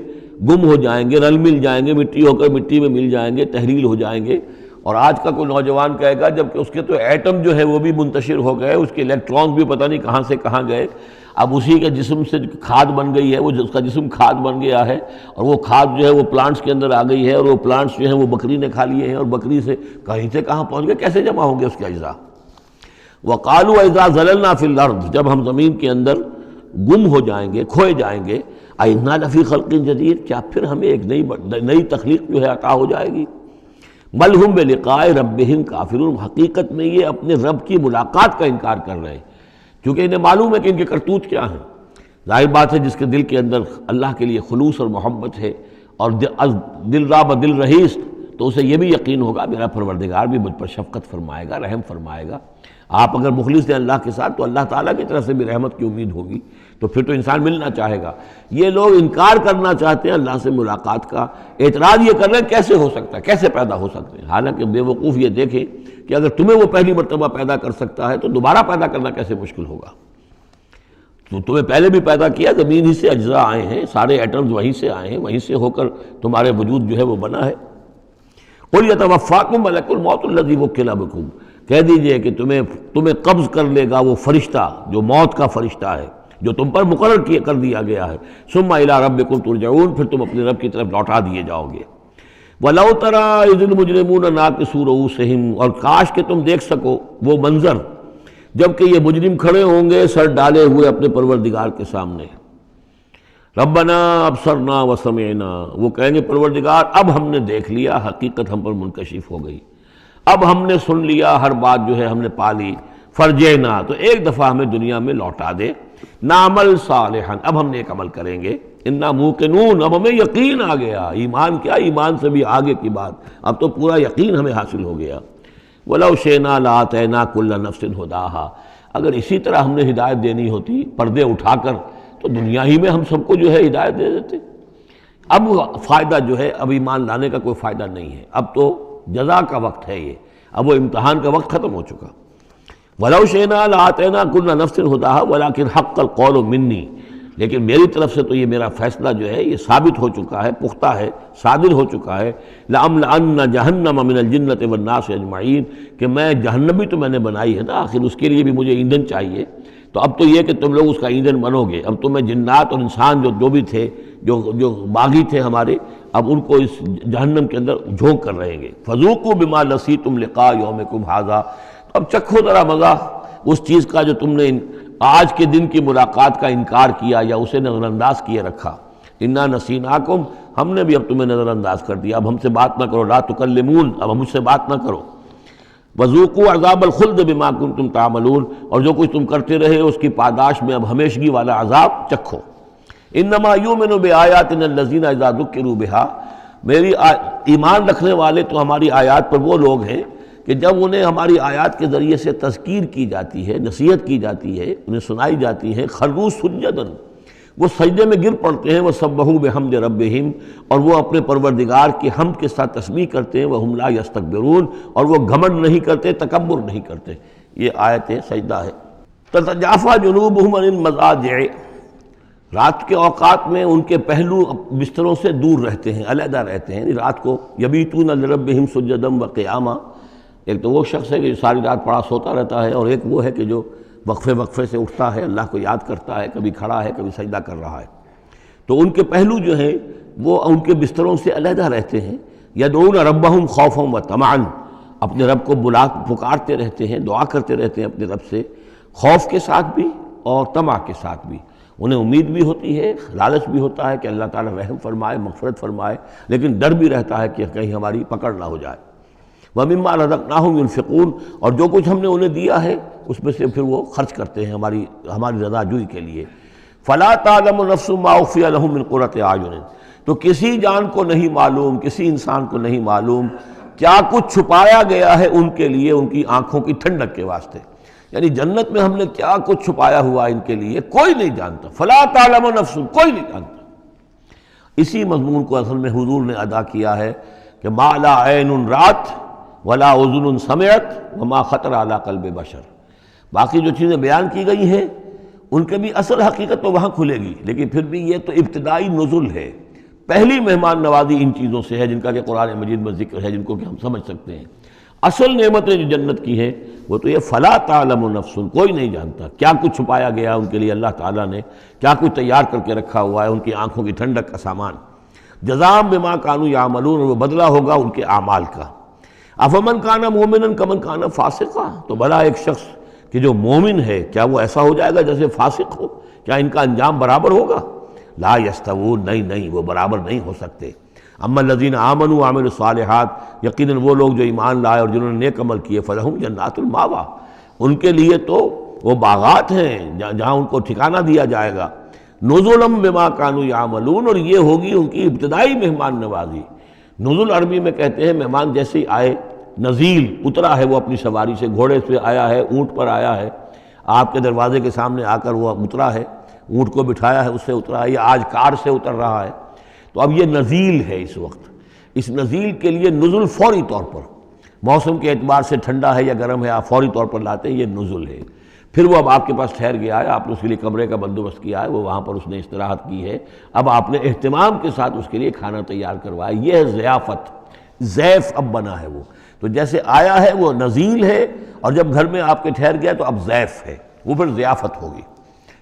گم ہو جائیں گے، رل مل جائیں گے، مٹی ہو کر مٹی میں مل جائیں گے، تحلیل ہو جائیں گے، اور آج کا کوئی نوجوان کہے گا جب کہ اس کے تو ایٹم جو ہے وہ بھی منتشر ہو گئے، اس کے الیکٹرانز بھی پتہ نہیں کہاں سے کہاں گئے، اب اسی کے جسم سے کھاد بن گئی ہے، وہ اس کا جسم کھاد بن گیا ہے، اور وہ کھاد جو ہے وہ پلانٹس کے اندر آ گئی ہے، اور وہ پلانٹس جو ہیں وہ بکری نے کھا لیے ہیں، اور بکری سے کہیں سے کہاں پہنچ گئے، کیسے جمع ہوں گے اس کے اجزاء۔ وَقَالُوا إِذَا ضَلَلْنَا فِي الْأَرْضِ، جب ہم زمین کے اندر گم ہو جائیں گے، کھوئے جائیں گے، أَإِنَّا لَفِي خَلْقٍ جَدِيدٍ، کیا پھر ہمیں ایک نئی تخلیق جو ہے عطا ہو جائے گی۔ بل ہم بلقاء ربہم کافرون، حقیقت میں یہ اپنے رب کی ملاقات کا انکار کر رہے ہیں، کیونکہ انہیں معلوم ہے کہ ان کے کرتوت کیا ہیں۔ ظاہر بات ہے جس کے دل کے اندر اللہ کے لیے خلوص اور محبت ہے اور دل را بدل رہیست، تو اسے یہ بھی یقین ہوگا میرا پروردگار بھی مجھ پر شفقت فرمائے گا، رحم فرمائے گا۔ آپ اگر مخلص ہیں اللہ کے ساتھ تو اللہ تعالیٰ کی طرف سے بھی رحمت کی امید ہوگی، تو پھر تو انسان ملنا چاہے گا۔ یہ لوگ انکار کرنا چاہتے ہیں اللہ سے ملاقات کا، اعتراض یہ کر رہے ہیں کیسے ہو سکتا ہے، کیسے پیدا ہو سکتے ہیں، حالانکہ بے وقوف یہ دیکھیں کہ اگر تمہیں وہ پہلی مرتبہ پیدا کر سکتا ہے تو دوبارہ پیدا کرنا کیسے مشکل ہوگا۔ تو تمہیں پہلے بھی پیدا کیا، زمین ہی سے اجزاء آئے ہیں، سارے ایٹمز وہیں سے آئے ہیں، وہیں سے ہو کر تمہارے وجود جو ہے وہ بنا ہے۔ قُلْ يَتَوَفَّاكُم مَلَكُ الْمَوْتِ الَّذِي وُكِّلَ بِكُم، کہہ دیجئے کہ تمہیں قبض کر لے گا وہ فرشتہ جو موت کا فرشتہ ہے، جو تم پر مقرر کر دیا گیا ہے۔ ثُمَّ إِلَىٰ رَبِّكُمْ تُرْجَعُونَ، پھر تم اپنے رب کی طرف لوٹا دیے جاؤ گے۔ وَلَوْ تَرَىٰ إِذِ الْمُجْرِمُونَ نَاكِسُو رُءُوسِهِمْ، اور کاش کہ تم دیکھ سکو وہ منظر جب کہ یہ مجرم کھڑے ہوں گے سر ڈالے ہوئے اپنے پروردگار کے سامنے. ربنا ابصرنا وسمعنا، وہ کہیں گے پروردگار اب ہم نے دیکھ لیا، حقیقت ہم پر منکشف ہو گئی، اب ہم نے سن لیا، ہر بات جو ہے ہم نے پا لی. فرجعنا، تو ایک دفعہ ہمیں دنیا میں لوٹا دے. نعمل صالحا، اب ہم نیک عمل کریں گے. انا موقنون، اب ہمیں یقین آ گیا. ایمان کیا، ایمان سے بھی آگے کی بات، اب تو پورا یقین ہمیں حاصل ہو گیا. وَلَوْ شِئْنَا لَآتَيْنَا كُلَّ نَفْسٍ هُدَاهَا، اگر اسی طرح ہم نے ہدایت دینی ہوتی پردے اٹھا کر تو دنیا ہی میں ہم سب کو جو ہے ہدایت دے دیتے. اب فائدہ جو ہے، اب ایمان لانے کا کوئی فائدہ نہیں ہے، اب تو جزا کا وقت ہے، یہ اب وہ امتحان کا وقت ختم ہو چکا. وَلَوْ شِئْنَا لَآتَيْنَا كُلَّ نَفْسٍ هُدَاهَا وَلَكِنْ حَقَّ الْقَوْلُ مِنِّي، لیکن میری طرف سے تو یہ میرا فیصلہ جو ہے یہ ثابت ہو چکا ہے، پختہ ہے، صادر ہو چکا ہے. لَأَمْلَأَنَّ جَهَنَّمَ مِنَ الْجِنَّةِ وَالنَّاسِ أَجْمَعِينَ، کہ میں جہنم بھی تو میں نے بنائی ہے نا، آخر اس کے لیے بھی مجھے ایندھن چاہیے. تو اب تو یہ کہ تم لوگ اس کا ایندھن بنو گے. اب تو میں جنات اور انسان جو بھی تھے، جو باغی تھے ہمارے، اب ان کو اس جہنم کے اندر جھونک کر رہیں گے. فَذُوقُوا بِمَا نَسِيتُمْ لِقَاءَ يَوْمِكُمْ هَذَا، اب چکھو ذرا مزہ اس چیز کا جو تم نے آج کے دن کی ملاقات کا انکار کیا یا اسے نظر انداز کیے رکھا. انا نسیناکم، ہم نے بھی اب تمہیں نظر انداز کر دیا، اب ہم سے بات نہ کرو. لا تکلمون، اب ہم مجھ سے بات نہ کرو. وذوقوا عذاب الخلد بما کنتم تعملون، اور جو کچھ تم کرتے رہے اس کی پاداش میں اب ہمیشگی والا عذاب چکھو. انما یؤمن بآیاتنا الذین اذا ذکروا بها، میری ایمان رکھنے والے تو ہماری آیات پر وہ لوگ ہیں کہ جب انہیں ہماری آیات کے ذریعے سے تذکیر کی جاتی ہے، نصیحت کی جاتی ہے، انہیں سنائی جاتی ہے، خروا سجدا، وہ سجدے میں گر پڑتے ہیں. وسبحوا بحمد ربہم، اور وہ اپنے پروردگار کی حمد کے ساتھ تسبیح کرتے ہیں. وہم لا یستکبرون، اور وہ گھمنڈ نہیں کرتے، تکبر نہیں کرتے. یہ آیت سجدہ ہے. تتجافی جنوبہم عن المضاجع، رات کے اوقات میں ان کے پہلو بستروں سے دور رہتے ہیں، علیحدہ رہتے ہیں. رات کو یبیتون لربہم سجدا وقیاما، ایک تو وہ شخص ہے کہ جو ساری رات پڑا سوتا رہتا ہے، اور ایک وہ ہے کہ جو وقفے سے اٹھتا ہے، اللہ کو یاد کرتا ہے، کبھی کھڑا ہے کبھی سجدہ کر رہا ہے. تو ان کے پہلو جو ہیں وہ ان کے بستروں سے علیحدہ رہتے ہیں. یدعون ربہم خوفا وطمعا، اپنے رب کو پکارتے رہتے ہیں، دعا کرتے رہتے ہیں اپنے رب سے، خوف کے ساتھ بھی اور طمع کے ساتھ بھی. انہیں امید بھی ہوتی ہے، لالچ بھی ہوتا ہے کہ اللہ تعالیٰ رحم فرمائے، مغفرت فرمائے، لیکن ڈر بھی رہتا ہے کہ کہیں ہماری پکڑ نہ ہو جائے. وَمِمَّا رَزَقْنَاهُمْ يُنْفِقُونَ، اور جو کچھ ہم نے انہیں دیا ہے اس میں سے پھر وہ خرچ کرتے ہیں ہماری رضا جوئی کے لیے. فَلَا تَعْلَمُ نَفْسٌ مَّا أُخْفِيَ لَهُم مِّن قُرَّةِ أَعْيُنٍ، تو کسی جان کو نہیں معلوم، کسی انسان کو نہیں معلوم کیا کچھ چھپایا گیا ہے ان کے لیے ان کی آنکھوں کی ٹھنڈک کے واسطے. یعنی جنت میں ہم نے کیا کچھ چھپایا ہوا ان کے لیے کوئی نہیں جانتا. فَلَا تَعْلَمُ نَفْسٌ، کوئی نہیں جانتا. اسی مضمون کو اصل میں حضور نے ادا کیا ہے کہ مَا لَا عَيْنٌ رَأَتْ وَلَا أُذُنٌ سَمِعَتْ وَمَا خَطَرَ عَلَىٰ قَلْبِ بَشَرٍ. باقی جو چیزیں بیان کی گئی ہیں ان کے بھی اصل حقیقت تو وہاں کھلے گی، لیکن پھر بھی یہ تو ابتدائی نزل ہے، پہلی مہمان نوازی ان چیزوں سے ہے جن کا کہ قرآن مجید میں ذکر ہے، جن کو کہ ہم سمجھ سکتے ہیں. اصل نعمتیں جو جنت کی ہیں وہ تو یہ فلا تعلم نفس، کوئی نہیں جانتا کیا کچھ چھپایا گیا ان کے لیے اللہ تعالیٰ نے، کیا کچھ تیار کر کے رکھا ہوا ہے ان کی آنکھوں کی ٹھنڈک کا سامان. جزاء بما کانوا یعملون، وہ بدلہ ہوگا ان کے اعمال کا. افمن کان مومنا کمن کان فاسقا، تو بھلا ایک شخص کہ جو مومن ہے کیا وہ ایسا ہو جائے گا جیسے فاسق ہو؟ کیا ان کا انجام برابر ہوگا؟ لا یستوون، نہیں وہ برابر نہیں ہو سکتے. اما الذین آمنوا وعملوا الصالحات، یقیناً وہ لوگ جو ایمان لائے اور جنہوں نے نیک عمل کیے، فلہم جنات الماوا، ان کے لیے تو وہ باغات ہیں جہاں ان کو ٹھکانہ دیا جائے گا. نزلا بما کانوا یعملون، اور یہ ہوگی ان کی ابتدائی مہمان نوازی. نزل عربی میں کہتے ہیں مہمان جیسے ہی آئے، نزیل اترا ہے وہ اپنی سواری سے، گھوڑے سے آیا ہے، اونٹ پر آیا ہے، آپ کے دروازے کے سامنے آ کر وہ اترا ہے، اونٹ کو بٹھایا ہے، اس سے اترا ہے، یا آج کار سے اتر رہا ہے. تو اب یہ نزیل ہے اس وقت. اس نزیل کے لیے نزل فوری طور پر، موسم کے اعتبار سے ٹھنڈا ہے یا گرم ہے، آپ فوری طور پر لاتے ہیں، یہ نزل ہے. پھر وہ اب آپ کے پاس ٹھہر گیا ہے، آپ نے اس کے لیے کمرے کا بندوبست کیا ہے، وہ وہاں پر اس نے استراحت کی ہے، اب آپ نے اہتمام کے ساتھ اس کے لیے کھانا تیار کروایا. یہ ہے ضیافت، ضیف اب بنا ہے وہ. تو جیسے آیا ہے وہ نزیل ہے، اور جب گھر میں آپ کے ٹھہر گیا تو اب ضیف ہے، وہ پھر ضیافت ہوگی.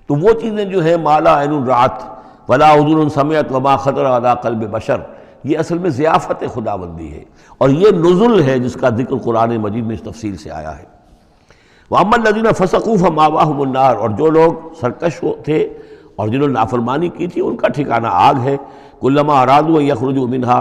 تو وہ چیزیں جو ہیں ما لا عین رأت ولا اذن سمعت وما خطر علی قلب بشر، یہ اصل میں ضیافت خداوندی ہے، اور یہ نزل ہے جس کا ذکر قرآن مجید میں اس تفصیل سے آیا ہے۔ وَأَمَّا الَّذِينَ فَسَقُوا فَمَأْوَاهُمُ النَّارُ، اور جو لوگ سرکش تھے اور جنہوں نے نافرمانی کی تھی ان کا ٹھکانہ آگ ہے۔ كُلَّمَا أَرَادُوا أَن يَخْرُجُوا مِنْهَا،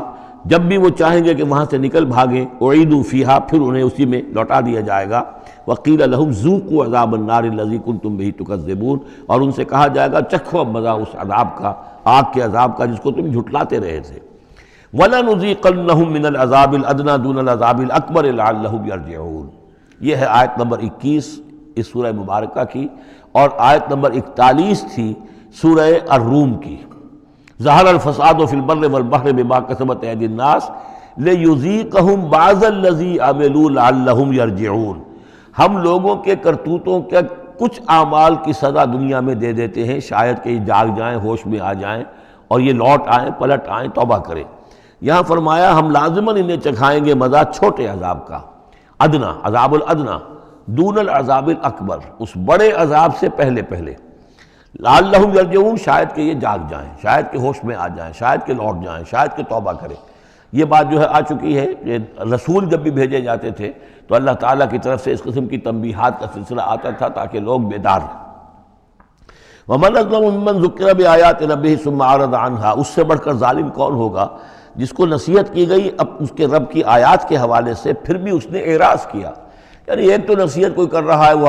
جب بھی وہ چاہیں گے کہ وہاں سے نکل بھاگیں، أُعِيدُوا فِيهَا، پھر انہیں اسی میں لوٹا دیا جائے گا۔ وَقِيلَ لَهُمْ ذُوقُوا عَذَابَ النَّارِ الَّذِي كُنتُمْ بِهِ تُكَذِّبُونَ، اور ان سے کہا جائے گا چکھو اب مزہ اس عذاب کا، آگ کے عذاب کا جس کو تم جھٹلاتے رہے تھے۔ وَلَنُذِيقَنَّهُم مِّنَ الْعَذَابِ الْأَدْنَىٰ دُونَ الْعَذَابِ الْأَكْبَرِ لَعَلَّهُمْ يَرْجِعُونَ۔ یہ ہے آیت نمبر 21 اس سورہ مبارکہ کی، اور آیت نمبر 41 تھی سورہ الروم کی۔ ظہر الفساد فی البر والبحر بما کسبت ایدی الناس لیذیقہم بعض الذی عملوا لعلہم یرجعون۔ ہم لوگوں کے کرتوتوں کے کچھ اعمال کی سزا دنیا میں دے دیتے ہیں، شاید کہ یہ جاگ جائیں، ہوش میں آ جائیں اور یہ لوٹ آئیں، پلٹ آئیں، توبہ کریں۔ یہاں فرمایا ہم لازماً انہیں چکھائیں گے مزہ چھوٹے عذاب کا، ادنا، عذاب الادنا، دون العذاب الاکبر، اس بڑے عذاب سے پہلے پہلے، لعلہم یرجعون، شاید کہ یہ جاگ جائیں، شاید کہ ہوش میں آ جائیں، شاید کہ لوٹ جائیں، شاید کہ توبہ کریں۔ یہ بات جو ہے آ چکی ہے کہ رسول جب بھی بھیجے جاتے تھے تو اللہ تعالیٰ کی طرف سے اس قسم کی تنبیہات کا سلسلہ آتا تھا تاکہ لوگ بیدار رہیں۔ وَمَنْ أَظْلَمُ مِمَّنْ ذُكِّرَ بِآيَاتِ رَبِّهِ ثُمَّ أَعْرَضَ عَنْهَا، اس سے بڑھ کر ظالم کون ہوگا جس کو نصیحت کی گئی اب اس کے رب کی آیات کے حوالے سے پھر بھی اس نے اعراض کیا۔ یعنی ایک تو نصیحت کوئی کر رہا ہے وہ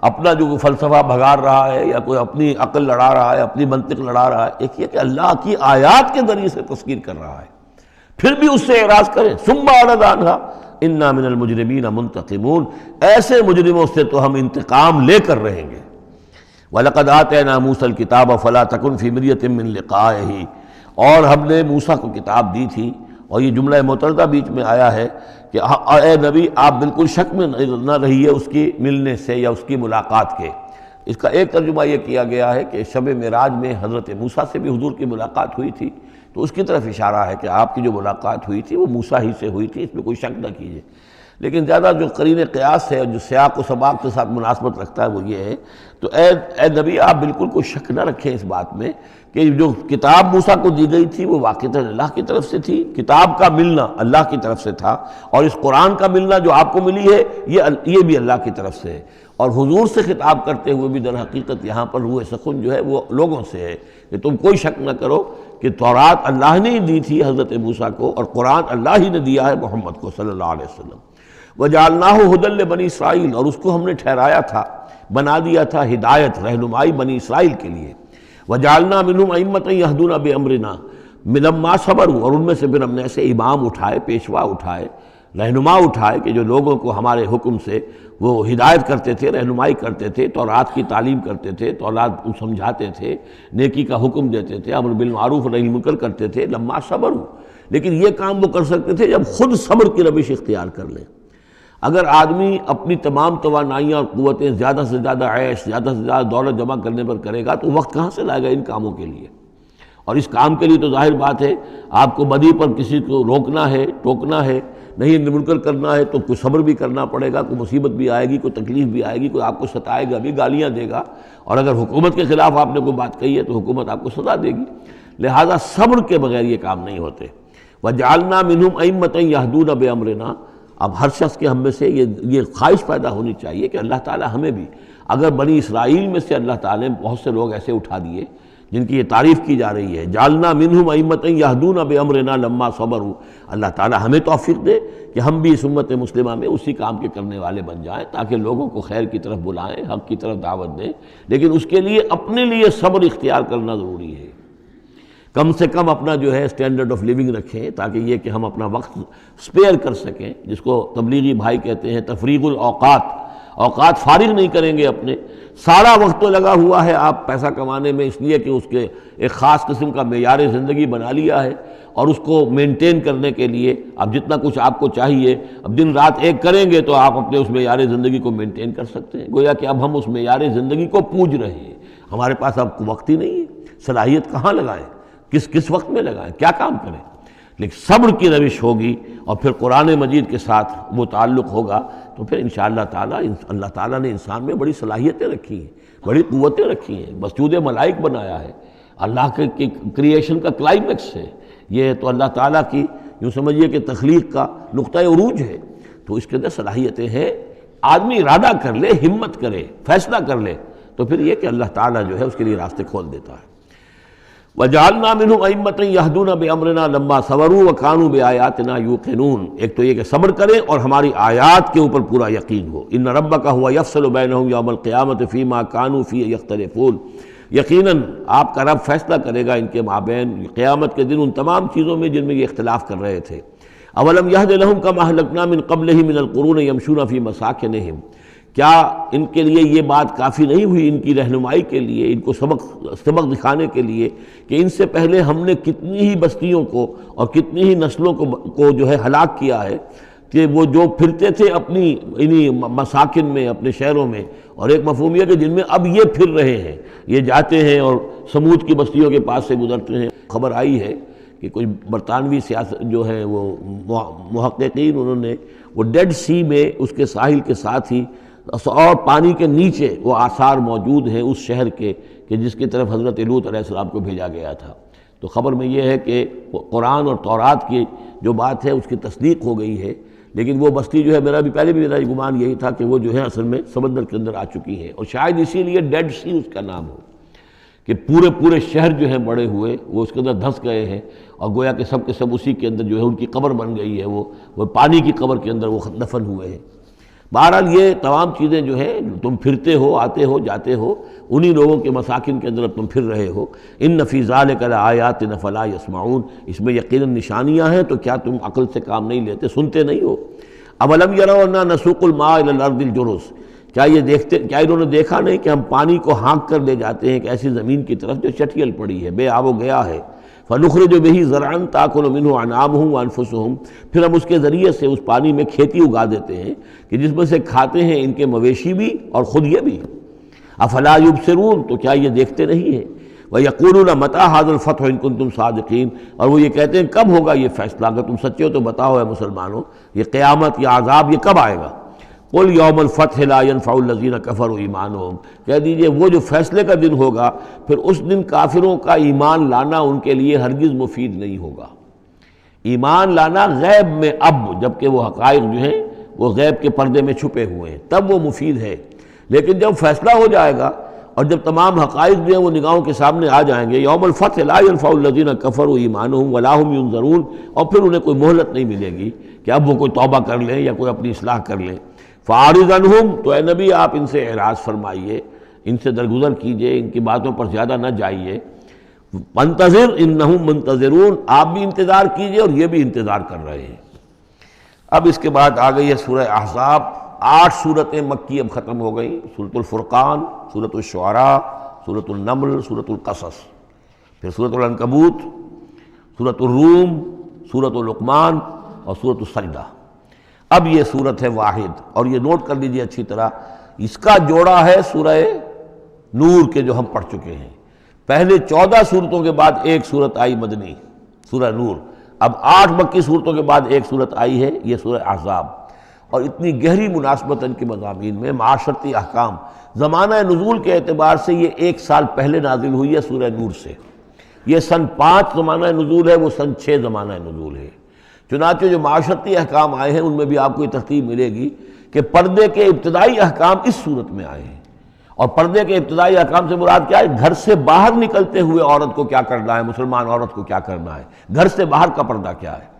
اپنا جو فلسفہ بھگار رہا ہے یا کوئی اپنی عقل لڑا رہا ہے، اپنی منطق لڑا رہا ہے، ایک یہ کہ اللہ کی آیات کے ذریعے سے تذکیر کر رہا ہے، پھر بھی اس سے اعراض کریں۔ ثم اعرض عنہا انا من المجرمین منتقمون، ایسے مجرموں سے تو ہم انتقام لے کر رہیں گے۔ وَلَقَدْ آتَيْنَا مُوسَى الْكِتَابَ فَلَا تَكُنْ فِي مِرْيَةٍ مِّن لِقَائِهِ، اور ہم نے موسیٰ کو کتاب دی تھی، اور یہ جملہ متردہ بیچ میں آیا ہے کہ اے نبی آپ بالکل شک میں نہ رہیے اس کی ملنے سے یا اس کی ملاقات کے۔ اس کا ایک ترجمہ یہ کیا گیا ہے کہ شب معراج میں حضرت موسیٰ سے بھی حضور کی ملاقات ہوئی تھی، تو اس کی طرف اشارہ ہے کہ آپ کی جو ملاقات ہوئی تھی وہ موسیٰ ہی سے ہوئی تھی، اس میں کوئی شک نہ کیجیے۔ لیکن زیادہ جو قرین قیاس ہے اور جو سیاق و سباق کے ساتھ مناسبت رکھتا ہے وہ یہ ہے، تو اے نبی آپ بالکل کوئی شک نہ رکھیں اس بات میں کہ جو کتاب موسیٰ کو دی گئی تھی وہ واقعتاً اللہ کی طرف سے تھی، کتاب کا ملنا اللہ کی طرف سے تھا، اور اس قرآن کا ملنا جو آپ کو ملی ہے یہ بھی اللہ کی طرف سے ہے۔ اور حضور سے خطاب کرتے ہوئے بھی در حقیقت یہاں پر روح سخن جو ہے وہ لوگوں سے ہے کہ تم کوئی شک نہ کرو کہ تورات اللہ نے ہی دی تھی حضرت موسیٰ کو، اور قرآن اللہ ہی نے دیا ہے محمد کو صلی اللہ علیہ وسلم۔ وَجَعَلْنَاهُ هُدًى لِبَنِي اسرائیل، اور اس کو ہم نے ٹھہرایا تھا، بنا دیا تھا ہدایت، رہنمائی بنی اسرائیل کے لیے۔ وَجَعَلْنَا مِنْهُمْ أَئِمَّةً يَهْدُونَ بِأَمْرِنَا لَمَّا صَبَرُوا، اور ان میں سے پھر ہم نے ایسے امام اٹھائے، پیشوا اٹھائے، رہنما اٹھائے کہ جو لوگوں کو ہمارے حکم سے وہ ہدایت کرتے تھے، رہنمائی کرتے تھے، تورات کی تعلیم کرتے تھے، تورات سمجھاتے تھے، نیکی کا حکم دیتے تھے، امر بالمعروف نہی المنکر کرتے تھے۔ لما صبروا، لیکن یہ کام وہ کر سکتے تھے جب خود صبر کی روش اختیار کر لیں۔ اگر آدمی اپنی تمام توانائیاں اور قوتیں زیادہ سے زیادہ عیش، زیادہ سے زیادہ دولت جمع کرنے پر کرے گا تو وقت کہاں سے لائے گا ان کاموں کے لیے؟ اور اس کام کے لیے تو ظاہر بات ہے آپ کو بدی پر کسی کو روکنا ہے، ٹوکنا ہے، نہیں منکر کرنا ہے تو کوئی صبر بھی کرنا پڑے گا، کوئی مصیبت بھی آئے گی، کوئی تکلیف بھی آئے گی، کوئی آپ کو ستائے گا بھی، گالیاں دے گا، اور اگر حکومت کے خلاف آپ نے کوئی بات کہی ہے تو حکومت آپ کو سزا دے گی۔ لہذا صبر کے بغیر یہ کام نہیں ہوتے۔ وَجَعَلْنَا مِنْهُمْ أَئِمَّةً يَهْدُونَ بِأَمْرِنَا، اب ہر شخص کے ہم میں سے یہ خواہش پیدا ہونی چاہیے کہ اللہ تعالیٰ ہمیں بھی، اگر بنی اسرائیل میں سے اللہ تعالیٰ نے بہت سے لوگ ایسے اٹھا دیے جن کی یہ تعریف کی جا رہی ہے، جعلنا منہم ائمۃ یہدون بامرنا لما صبروا، اللہ تعالیٰ ہمیں توفیق دے کہ ہم بھی اس امت مسلمہ میں اسی کام کے کرنے والے بن جائیں تاکہ لوگوں کو خیر کی طرف بلائیں، حق کی طرف دعوت دیں، لیکن اس کے لیے اپنے لیے صبر اختیار کرنا ضروری ہے۔ کم سے کم اپنا جو ہے اسٹینڈرڈ آف لیونگ رکھیں تاکہ یہ کہ ہم اپنا وقت سپیئر کر سکیں، جس کو تبلیغی بھائی کہتے ہیں تفریغ الاوقات، اوقات فارغ نہیں کریں گے اپنے، سارا وقت تو لگا ہوا ہے آپ پیسہ کمانے میں، اس لیے کہ اس کے ایک خاص قسم کا معیار زندگی بنا لیا ہے، اور اس کو مینٹین کرنے کے لیے اب جتنا کچھ آپ کو چاہیے اب دن رات ایک کریں گے تو آپ اپنے اس معیار زندگی کو مینٹین کر سکتے ہیں۔ گویا کہ اب ہم اس معیار زندگی کو پوج رہے ہیں، ہمارے پاس اب وقت ہی نہیں ہے، صلاحیت کہاں لگائیں، کس وقت میں لگائیں، کیا کام کریں۔ لیکن صبر کی روش ہوگی اور پھر قرآن مجید کے ساتھ وہ تعلق ہوگا تو پھر انشاءاللہ تعالیٰ اللہ تعالیٰ نے انسان میں بڑی صلاحیتیں رکھی ہیں، بڑی قوتیں رکھی ہیں، مسجود ملائک بنایا ہے، اللہ کے کریشن کا کلائمیکس ہے، یہ تو اللہ تعالیٰ کی یوں سمجھیے کہ تخلیق کا نقطہ عروج ہے، تو اس کے اندر صلاحیتیں ہیں۔ آدمی ارادہ کر لے، ہمت کرے، فیصلہ کر لے، تو پھر یہ کہ اللہ تعالیٰ جو ہے اس کے لیے راستے کھول دیتا ہے۔ وَجَعَلْنَا مِنْهُمْ أَئِمَّةً يَهْدُونَ بِأَمْرِنَا لَمَّا صَبَرُوا وَكَانُوا بِآيَاتِنَا يُوقِنُونَ۔ ایک تو یہ کہ صبر کریں اور ہماری آیات کے اوپر پورا یقین ہو۔ إِنَّ رَبَّكَ هُوَ يَفْصِلُ بَيْنَهُمْ يَوْمَ الْقِيَامَةِ فِيمَا كَانُوا فِيهِ يَخْتَلِفُونَ۔ یقیناً آپ کا رب فیصلہ کرے گا ان کے مابین قیامت کے دن ان تمام چیزوں میں جن میں یہ اختلاف کر رہے تھے۔ اولم یہد لہم کما اہلکنا من قبلہم من القرون یمشون فی مساکنہم، کیا ان کے لیے یہ بات کافی نہیں ہوئی ان کی رہنمائی کے لیے، ان کو سبق دکھانے کے لیے کہ ان سے پہلے ہم نے کتنی ہی بستیوں کو اور کتنی ہی نسلوں کو جو ہے ہلاک کیا ہے، کہ وہ جو پھرتے تھے اپنی انہی مساکن میں، اپنے شہروں میں، اور ایک مفہوم یہ کہ جن میں اب یہ پھر رہے ہیں، یہ جاتے ہیں اور سمود کی بستیوں کے پاس سے گزرتے ہیں۔ خبر آئی ہے کہ کوئی برطانوی سیاست جو ہے وہ محققین، انہوں نے وہ ڈیڈ سی میں اس کے ساحل کے ساتھ ہی اور پانی کے نیچے وہ آثار موجود ہیں اس شہر کے کہ جس کی طرف حضرت لوط علیہ السلام کو بھیجا گیا تھا۔ تو خبر میں یہ ہے کہ قرآن اور تورات کی جو بات ہے اس کی تصدیق ہو گئی ہے، لیکن وہ بستی جو ہے میرا پہلے گمان یہی تھا کہ وہ جو ہے اصل میں سمندر کے اندر آ چکی ہے، اور شاید اسی لیے ڈیڈ سی اس کا نام ہو کہ پورے شہر جو ہیں بڑے ہوئے وہ اس کے اندر دھنس گئے ہیں، اور گویا کہ سب کے سب اسی کے اندر جو ہے ان کی قبر بن گئی ہے، وہ پانی کی قبر کے اندر وہ دفن ہوئے ہیں۔ بہرحال یہ تمام چیزیں جو ہیں تم پھرتے ہو، آتے ہو، جاتے ہو، انہی لوگوں کے مساکن کے اندر اب تم پھر رہے ہو۔ ان فی ذلک لآیات فلا یسمعون، اس میں یقیناً نشانیاں ہیں، تو کیا تم عقل سے کام نہیں لیتے، سنتے نہیں ہو؟ اولم یروا انا نسوق الماء الی الارض الجرز، کیا انہوں نے دیکھا نہیں کہ ہم پانی کو ہانک کر لے جاتے ہیں ایک ایسی زمین کی طرف جو چٹیل پڑی ہے، بے آب و گیا ہے، فنخرج بہ زرعا تاکل منہ انعامہم وانفسہم، پھر ہم اس کے ذریعے سے اس پانی میں کھیتی اگا دیتے ہیں کہ جس میں سے کھاتے ہیں ان کے مویشی بھی اور خود یہ بھی۔ افلا یبصرون، تو کیا یہ دیکھتے نہیں ہیں؟ وَيَقُولُونَ مَتَىٰ هَٰذَا الْفَتْحُ إِن كُنتُمْ صَادِقِينَ، اور وہ یہ کہتے ہیں کب ہوگا یہ فیصلہ، اگر تم سچے ہو تو بتاؤ اے مسلمانوں، یہ قیامت یا عذاب یہ کب آئے گا؟ قُلْ يَوْمَ الْفَتْحِ لَا يَنْفَعُ الَّذِينَ كَفَرُوا إِيمَانُهُمْ، کہہ دیجئے وہ جو فیصلے کا دن ہوگا پھر اس دن کافروں کا ایمان لانا ان کے لیے ہرگز مفید نہیں ہوگا۔ ایمان لانا غیب میں اب، جبکہ وہ حقائق جو ہیں وہ غیب کے پردے میں چھپے ہوئے ہیں، تب وہ مفید ہے، لیکن جب فیصلہ ہو جائے گا اور جب تمام حقائق جو ہیں وہ نگاہوں کے سامنے آ جائیں گے، یوم الفتح لا ينفع الذین کفروا ایمانہم ولا هم ینظرون، اور پھر انہیں کوئی مہلت نہیں ملے گی کہ اب وہ کوئی توبہ کر لیں یا کوئی اپنی اصلاح کر لیں۔ فاعرض عنہم، تو اے نبی آپ ان سے اعراض فرمائیے، ان سے درگزر کیجئے، ان کی باتوں پر زیادہ نہ جائیے۔ منتظر انہم منتظرون، آپ بھی انتظار کیجئے اور یہ بھی انتظار کر رہے ہیں۔ اب اس کے بعد آ گئی ہے سورہ احزاب، 8 سورتیں مکی اب ختم ہو گئیں، سورۃ الفرقان، سورۃ الشعراء، سورۃ النمل، سورۃ القصص، پھر سورۃ العنکبوت، سورۃ الروم، سورۃ لقمان اور سورۃ السجدہ۔ اب یہ سورت ہے واحد، اور یہ نوٹ کر لیجئے اچھی طرح، اس کا جوڑا ہے سورہ نور کے جو ہم پڑھ چکے ہیں۔ پہلے 14 سورتوں کے بعد ایک سورت آئی مدنی، سورہ نور، اب 8 مکی سورتوں کے بعد ایک سورت آئی ہے، یہ سورہ احزاب، اور اتنی گہری مناسبت ان کے مضامین میں، معاشرتی احکام، زمانہ نزول کے اعتبار سے یہ 1 سال پہلے نازل ہوئی ہے سورہ نور سے۔ یہ سن 5 زمانہ نزول ہے، وہ سن 6 زمانہ نزول ہے۔ چنانچہ جو معاشرتی احکام آئے ہیں ان میں بھی آپ کو یہ ترتیب ملے گی کہ پردے کے ابتدائی احکام اس صورت میں آئے ہیں، اور پردے کے ابتدائی احکام سے مراد کیا ہے؟ گھر سے باہر نکلتے ہوئے عورت کو کیا کرنا ہے، مسلمان عورت کو کیا کرنا ہے، گھر سے باہر کا پردہ کیا ہے۔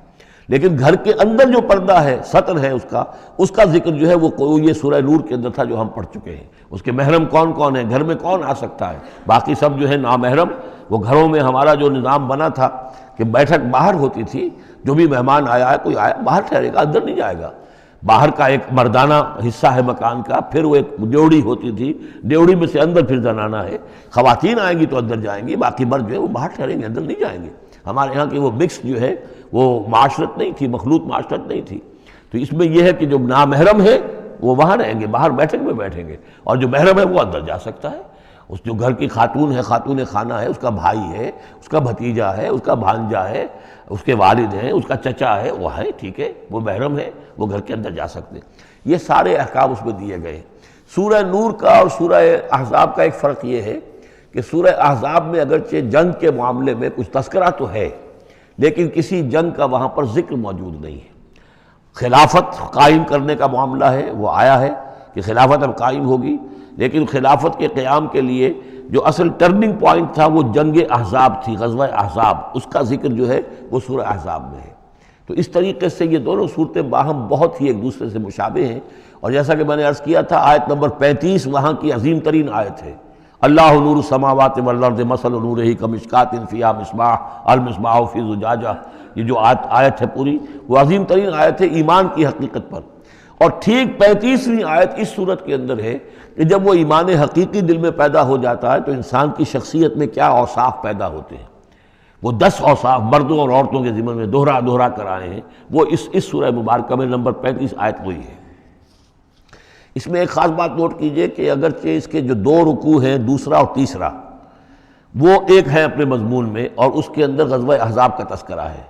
لیکن گھر کے اندر جو پردہ ہے، سطر ہے اس کا ذکر جو ہے وہ یہ سورہ نور کے اندر تھا جو ہم پڑھ چکے ہیں۔ اس کے محرم کون کون ہیں، گھر میں کون آ سکتا ہے، باقی سب جو ہے نامحرم۔ وہ گھروں میں ہمارا جو نظام بنا تھا کہ بیٹھک باہر ہوتی تھی، جو بھی مہمان آیا ہے، کوئی آیا باہر ٹھہرے گا، اندر نہیں جائے گا۔ باہر کا ایک مردانہ حصہ ہے مکان کا، پھر وہ ایک ڈیوڑی ہوتی تھی، ڈیوڑی میں سے اندر پھر زنانہ ہے۔ خواتین آئیں گی تو اندر جائیں گی، باقی مرد جو ہے وہ باہر ٹھہریں گے، اندر نہیں جائیں گے۔ ہمارے یہاں کی وہ مکس جو ہے وہ معاشرت نہیں تھی، مخلوط معاشرت نہیں تھی۔ تو اس میں یہ ہے کہ جو نامحرم ہے وہ وہاں رہیں گے، باہر بیٹھک میں بیٹھیں گے، اور جو محرم ہے وہ اندر جا سکتا ہے۔ اس جو گھر کی خاتون ہے، خاتون خانہ ہے، اس کا بھائی ہے، اس کا بھتیجا ہے، اس کا بھانجا ہے، اس کے والد ہیں، اس کا چچا ہے، وہ ہے، ٹھیک ہے، وہ محرم ہے، وہ گھر کے اندر جا سکتے ہیں۔ یہ سارے احکام اس میں دیے گئے۔ سورہ نور کا اور سورہ احزاب کا ایک فرق یہ ہے کہ سورہ احزاب میں اگرچہ جنگ کے معاملے میں کچھ تذکرہ تو ہے، لیکن کسی جنگ کا وہاں پر ذکر موجود نہیں ہے۔ خلافت قائم کرنے کا معاملہ ہے، وہ آیا ہے کہ خلافت اب قائم ہوگی، لیکن خلافت کے قیام کے لیے جو اصل ٹرننگ پوائنٹ تھا وہ جنگ احزاب تھی، غزوہ احزاب، اس کا ذکر جو ہے وہ سورہ احزاب میں ہے۔ تو اس طریقے سے یہ دونوں صورتیں باہم بہت ہی ایک دوسرے سے مشابہ ہیں، اور جیسا کہ میں نے عرض کیا تھا آیت نمبر 35 وہاں کی عظیم ترین آیت ہے۔ اللہ نور السماوات والارض مثل نورہ کمشکات فیہا مصباح المصباح فی زجاجہ، یہ جو آیت ہے پوری وہ عظیم ترین آیت ہے ایمان کی حقیقت پر۔ اور ٹھیک 35ویں آیت اس صورت کے اندر ہے کہ جب وہ ایمان حقیقی دل میں پیدا ہو جاتا ہے تو انسان کی شخصیت میں کیا اوصاف پیدا ہوتے ہیں، وہ 10 اوصاف مردوں اور عورتوں کے ذمن میں دہرا کر آئے ہیں، وہ اس سورہ مبارکہ میں نمبر 35 آیت وہی ہے۔ اس میں ایک خاص بات نوٹ کیجئے کہ اگرچہ اس کے جو 2 رکوع ہیں، دوسرا اور تیسرا، وہ ایک ہیں اپنے مضمون میں، اور اس کے اندر غزوہ احزاب کا تذکرہ ہے۔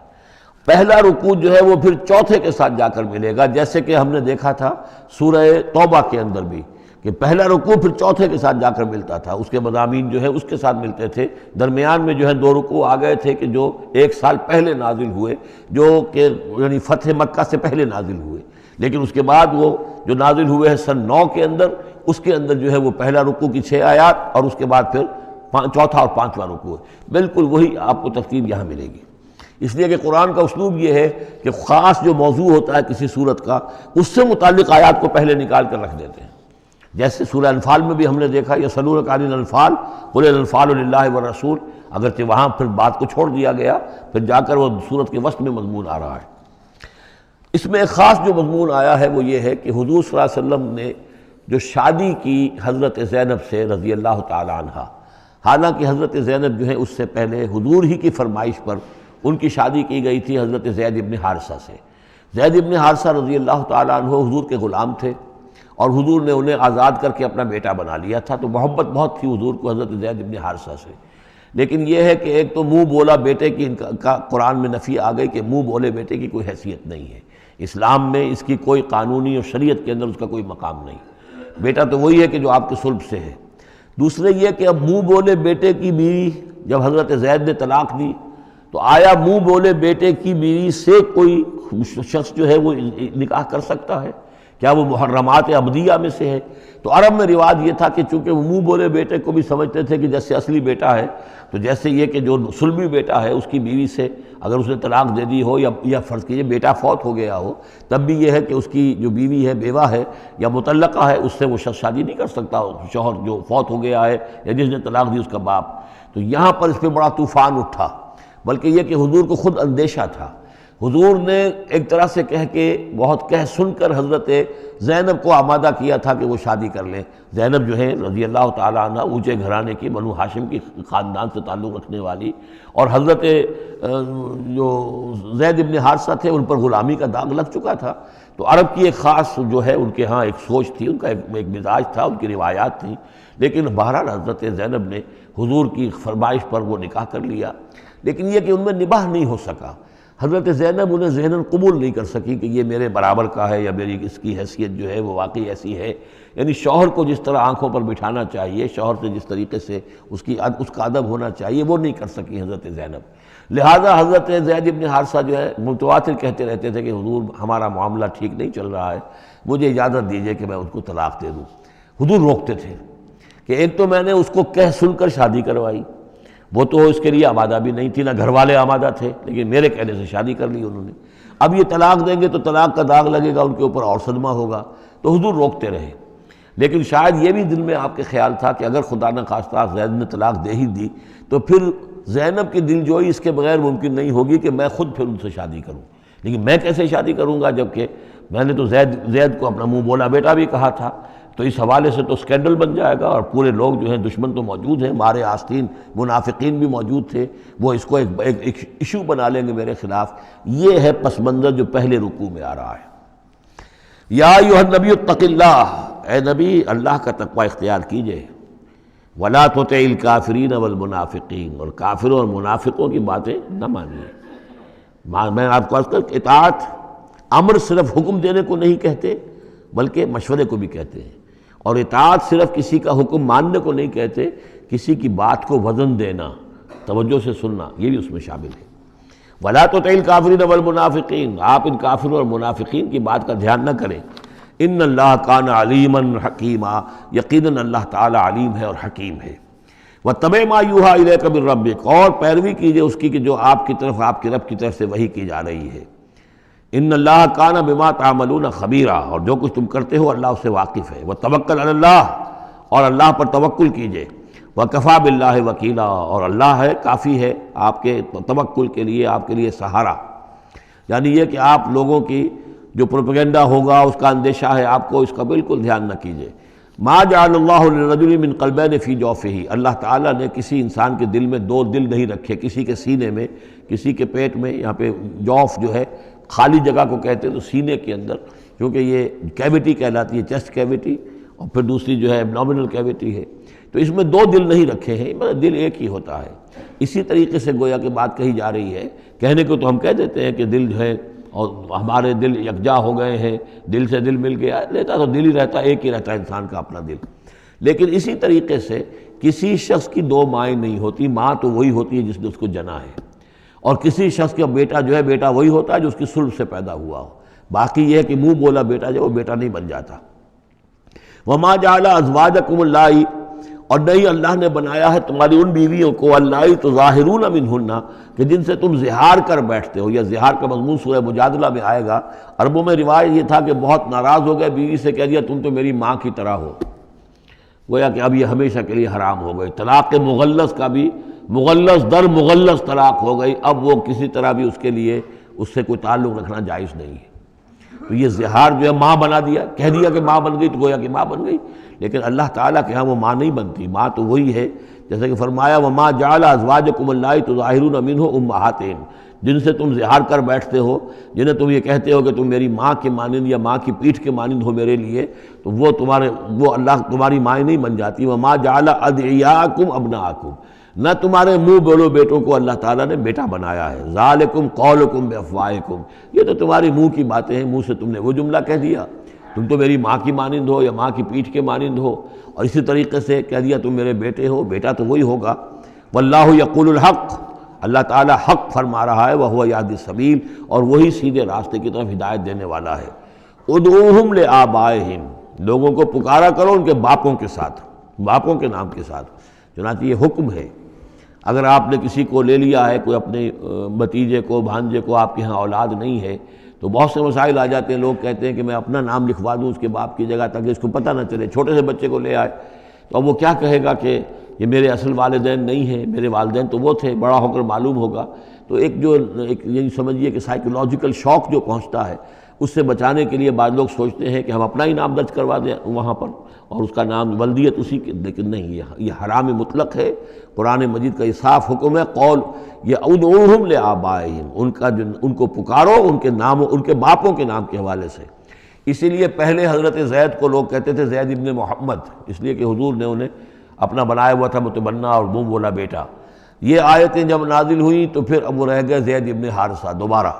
پہلا رکوع جو ہے وہ پھر چوتھے کے ساتھ جا کر ملے گا، جیسے کہ ہم نے دیکھا تھا سورہ توبہ کے اندر بھی کہ پہلا رکوع پھر چوتھے کے ساتھ جا کر ملتا تھا، اس کے مضامین جو ہے اس کے ساتھ ملتے تھے۔ درمیان میں جو ہے 2 رکوع آ گئے تھے کہ جو 1 سال پہلے نازل ہوئے، جو کہ یعنی فتح مکہ سے پہلے نازل ہوئے، لیکن اس کے بعد وہ جو نازل ہوئے ہیں سن 9 کے اندر، اس کے اندر جو ہے وہ پہلا رکوع کی 6 آیات اور اس کے بعد پھر چوتھا اور 5واں رکوع ہے۔ بالکل وہی آپ کو ترتیب یہاں ملے گی، اس لیے کہ قرآن کا اسلوب یہ ہے کہ خاص جو موضوع ہوتا ہے کسی صورت کا، اس سے متعلق آیات کو پہلے نکال کر رکھ دیتے ہیں۔ جیسے سورہ انفال میں بھی ہم نے دیکھا یسألونک عن الانفال قل الانفال للہ والرسول، اگرچہ وہاں پھر بات کو چھوڑ دیا گیا، پھر جا کر وہ صورت کے وسط میں مضمون آ رہا ہے۔ اس میں ایک خاص جو مضمون آیا ہے وہ یہ ہے کہ حضور صلی اللہ علیہ وسلم نے جو شادی کی حضرت زینب سے رضی اللہ تعالی عنہ، حالانکہ حضرت زینب جو ہے اس سے پہلے حضور ہی کی فرمائش پر ان کی شادی کی گئی تھی حضرت زید ابن حارثہ سے۔ زید ابن حارثہ رضی اللہ تعالی عنہ حضور کے غلام تھے، اور حضور نے انہیں آزاد کر کے اپنا بیٹا بنا لیا تھا، تو محبت بہت تھی حضور کو حضرت زید ابن حارثہ سے۔ لیکن یہ ہے کہ ایک تو منہ بولا بیٹے کی کا قرآن میں نفی آ گئی کہ منہ بولے بیٹے کی کوئی حیثیت نہیں ہے، اسلام میں اس کی کوئی قانونی اور شریعت کے اندر اس کا کوئی مقام نہیں، بیٹا تو وہی ہے کہ جو آپ کے صلب سے ہے۔ دوسرے یہ کہ اب منہ بولے بیٹے کی بیوی جب حضرت زید نے طلاق دی تو آیا منہ بولے بیٹے کی بیوی سے کوئی شخص جو ہے وہ نکاح کر سکتا ہے؟ کیا وہ محرمات ابدیہ میں سے ہے؟ تو عرب میں رواج یہ تھا کہ چونکہ وہ منہ بولے بیٹے کو بھی سمجھتے تھے کہ جیسے اصلی بیٹا ہے، تو جیسے یہ کہ جو صلبی بیٹا ہے اس کی بیوی سے اگر اس نے طلاق دے دی ہو یا فرض کیجئے بیٹا فوت ہو گیا ہو، تب بھی یہ ہے کہ اس کی جو بیوی ہے بیوہ ہے یا مطلقہ ہے اس سے وہ شخص شادی نہیں کر سکتا، شوہر جو فوت ہو گیا ہے یا جس نے طلاق دی اس کا باپ۔ تو یہاں پر اس پہ بڑا طوفان اٹھا، بلکہ یہ کہ حضور کو خود اندیشہ تھا۔ حضور نے ایک طرح سے کہہ کے بہت کہہ سن کر حضرت زینب کو آمادہ کیا تھا کہ وہ شادی کر لیں۔ زینب جو ہے رضی اللہ تعالیٰ عنہ اونچے گھرانے کی، بنو ہاشم کی خاندان سے تعلق رکھنے والی، اور حضرت جو زید ابن حارثہ تھے ان پر غلامی کا داغ لگ چکا تھا، تو عرب کی ایک خاص جو ہے ان کے ہاں ایک سوچ تھی، ان کا ایک مزاج تھا، ان کی روایات تھیں۔ لیکن بہرحال حضرت زینب نے حضور کی فرمائش پر وہ نکاح کر لیا، لیکن یہ کہ ان میں نباہ نہیں ہو سکا۔ حضرت زینب انہیں ذہناً قبول نہیں کر سکی کہ یہ میرے برابر کا ہے یا میری اس کی حیثیت جو ہے وہ واقعی ایسی ہے، یعنی شوہر کو جس طرح آنکھوں پر بٹھانا چاہیے، شوہر سے جس طریقے سے اس کا ادب ہونا چاہیے وہ نہیں کر سکی حضرت زینب۔ لہٰذا حضرت زید ابن حارثہ جو ہے متواتر کہتے رہتے تھے کہ حضور ہمارا معاملہ ٹھیک نہیں چل رہا ہے، مجھے اجازت دیجیے کہ میں اس کو طلاق دے دوں۔ حضور روکتے تھے کہ ایک تو میں نے اس کو کہہ سن کر شادی کروائی، وہ تو اس کے لیے آمادہ بھی نہیں تھی، نہ گھر والے آمادہ تھے، لیکن میرے کہنے سے شادی کر لی انہوں نے۔ اب یہ طلاق دیں گے تو طلاق کا داغ لگے گا ان کے اوپر اور صدمہ ہوگا، تو حضور روکتے رہے۔ لیکن شاید یہ بھی دل میں آپ کے خیال تھا کہ اگر خدا نہ خواستہ زید نے طلاق دے ہی دی تو پھر زینب کی دل جوئی اس کے بغیر ممکن نہیں ہوگی کہ میں خود پھر ان سے شادی کروں، لیکن میں کیسے شادی کروں گا جبکہ میں نے تو زید کو اپنا منہ بولا بیٹا بھی کہا تھا، تو اس حوالے سے تو اسکینڈل بن جائے گا، اور پورے لوگ جو ہیں دشمن تو موجود ہیں، مارے آستین منافقین بھی موجود تھے، وہ اس کو ایک ایشو بنا لیں گے میرے خلاف۔ یہ ہے پس منظر جو پہلے رکوع میں آ رہا ہے۔ یا ایھا النبی اتق اللہ، اے نبی اللہ کا تقوی اختیار کیجئے، ولا تطع الکافرین والمنافقین، اور کافروں اور منافقوں کی باتیں نہ مانیے۔ میں آپ کو عرض کر اطاعت امر صرف حکم دینے کو نہیں کہتے بلکہ مشورے کو بھی کہتے ہیں، اور اطاعت صرف کسی کا حکم ماننے کو نہیں کہتے، کسی کی بات کو وزن دینا، توجہ سے سننا، یہ بھی اس میں شامل ہے۔ ولا تطع الکافرین والمنافقین، آپ ان کافروں اور منافقین کی بات کا دھیان نہ کریں. ان اللہ کان علیما حکیما، یقیناً اللہ تعالی علیم ہے اور حکیم ہے. واتبع ما یوحی الیک من ربک، اور پیروی کیجیے اس کی کہ جو آپ کی طرف، آپ کے رب کی طرف سے وحی کی جا رہی ہے. ان اللہ کان بما تعملون خبیرا، اور جو کچھ تم کرتے ہو اللہ اس سے واقف ہے. وتوکل علی اللہ، اور اللہ پر توکل کیجیے. وکفیٰ باللہ وکیلا، اور اللہ ہے کافی ہے آپ کے توکل کے لیے، آپ کے لیے سہارا. یعنی یہ کہ آپ لوگوں کی جو پروپیگنڈا ہوگا اس کا اندیشہ ہے آپ کو، اس کا بالکل دھیان نہ کیجیے. ما جعل اللہ للرجل من قلبین فی جوفہ، اللہ تعالیٰ نے کسی انسان کے دل میں دو دل نہیں رکھے، کسی کے سینے میں، کسی کے پیٹ میں. یہاں پہ جوف جو ہے خالی جگہ کو کہتے ہیں، تو سینے کے اندر، کیونکہ یہ کیویٹی کہلاتی ہے، چیسٹ کیویٹی، اور پھر دوسری جو ہے ایبڈومینل کیویٹی ہے. تو اس میں دو دل نہیں رکھے ہیں، مطلب دل ایک ہی ہوتا ہے. اسی طریقے سے گویا کہ بات کہی جا رہی ہے. کہنے کو تو ہم کہہ دیتے ہیں کہ دل جو ہے، اور ہمارے دل یکجا ہو گئے ہیں، دل سے دل مل گیا، لیتا تو دل ہی رہتا، ایک ہی رہتا ہے انسان کا اپنا دل. لیکن اسی طریقے سے کسی شخص کی دو مائیں نہیں ہوتی. ماں تو وہی ہوتی ہے جس نے اس کو جنا ہے، اور کسی شخص کا بیٹا جو ہے، بیٹا وہی ہوتا ہے جو اس کی صلب سے پیدا ہوا ہو. باقی یہ ہے کہ منہ بولا بیٹا جو وہ بیٹا نہیں بن جاتا. وما جعل ازواجکم اللہ، اور نہیں اللہ نے بنایا ہے تمہاری ان بیویوں کو، اللہ تظاہرون منہن، کہ جن سے تم زہار کر بیٹھتے ہو. یا زہار کا مضمون سورہ مجادلہ میں آئے گا. عربوں میں روایت یہ تھا کہ بہت ناراض ہو گئے، بیوی سے کہہ دیا تم تو میری ماں کی طرح ہو. گویا کہ اب یہ ہمیشہ کے لیے حرام ہو گئی. طلاق مغلظ کا بھی مغلظ در مغلظ طلاق ہو گئی. اب وہ کسی طرح بھی اس کے لیے اس سے کوئی تعلق رکھنا جائز نہیں ہے. تو یہ زہار جو ہے ماں بنا دیا، کہہ دیا کہ ماں بن گئی، تو گویا کہ ماں بن گئی. لیکن اللہ تعالیٰ کے ہاں وہ ماں نہیں بنتی. ماں تو وہی ہے، جیسے کہ فرمایا وما جعل ازواجکم اللہ تظاہرون منہ امہاتہم، جن سے تم زہار کر بیٹھتے ہو، جنہیں تم یہ کہتے ہو کہ تم میری ماں کے مانند یا ماں کی پیٹھ کے مانند ہو میرے لیے، تو وہ اللہ تمہاری مائیں نہیں بن جاتی. وما جعل ادعیاءکم ابناءکم، نہ تمہارے منہ بولو بیٹوں کو اللہ تعالیٰ نے بیٹا بنایا ہے. ذالکم قولکم بافواہکم، یہ تو تمہاری منہ کی باتیں ہیں، منہ سے تم نے وہ جملہ کہہ دیا تم تو میری ماں کی مانند ہو یا ماں کی پیٹھ کے مانند ہو. اور اسی طریقے سے کہہ دیا تم میرے بیٹے ہو، بیٹا تو وہی ہوگا. واللہ یقول الحق، اللہ تعالیٰ حق فرما رہا ہے. وہو یہدی السبیل، اور وہی سیدھے راستے کی طرف ہدایت دینے والا ہے. ادعوہم لآبائہم، لوگوں کو پکارا کرو ان کے باپوں کے ساتھ، باپوں کے نام کے ساتھ. چنانچہ یہ حکم ہے. اگر آپ نے کسی کو لے لیا ہے، کوئی اپنے بھتیجے کو، بھانجے کو، آپ کے ہاں اولاد نہیں ہے، تو بہت سے مسائل آ جاتے ہیں. لوگ کہتے ہیں کہ میں اپنا نام لکھوا دوں اس کے باپ کی جگہ تاکہ اس کو پتہ نہ چلے. چھوٹے سے بچے کو لے آئے تو اب وہ کیا کہے گا کہ یہ میرے اصل والدین نہیں ہیں، میرے والدین تو وہ تھے. بڑا ہو کر معلوم ہوگا. تو ایک یہی سمجھیے کہ سائیکولوجیکل شوق جو پہنچتا ہے، اس سے بچانے کے لیے بعض لوگ سوچتے ہیں کہ ہم اپنا ہی نام درج کروا دیں وہاں پر، اور اس کا نام ولدیت اسی کی. لیکن نہیں، یہ حرام مطلق ہے. قرآن مجید کا یہ صاف حکم ہے. قول یہ ادعوہم لآبائہم، ان کو پکارو ان کے نام، ان کے باپوں کے نام کے حوالے سے. اسی لیے پہلے حضرت زید کو لوگ کہتے تھے زید ابن محمد، اس لیے کہ حضور نے انہیں اپنا بنایا ہوا تھا متبنہ، اور منہ بولا بیٹا. یہ آیتیں جب نازل ہوئیں تو پھر اب وہ رہ گئے زید ابن حارثہ. دوبارہ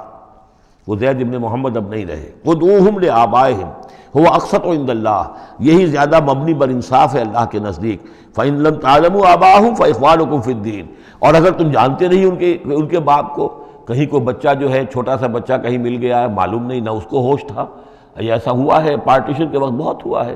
وہ زید ابن محمد اب نہیں رہے. ادعوہم لآبائہم هو اقسط عند اللہ، یہی زیادہ مبنی بر انصاف ہے اللہ کے نزدیک. فإن لم تعلموا آباءهم فإخوانكم في الدين، اور اگر تم جانتے نہیں ان کے باپ کو، کہیں کوئی بچہ جو ہے، چھوٹا سا بچہ کہیں مل گیا ہے، معلوم نہیں، نہ اس کو ہوش تھا. ایسا ہوا ہے پارٹیشن کے وقت، بہت ہوا ہے.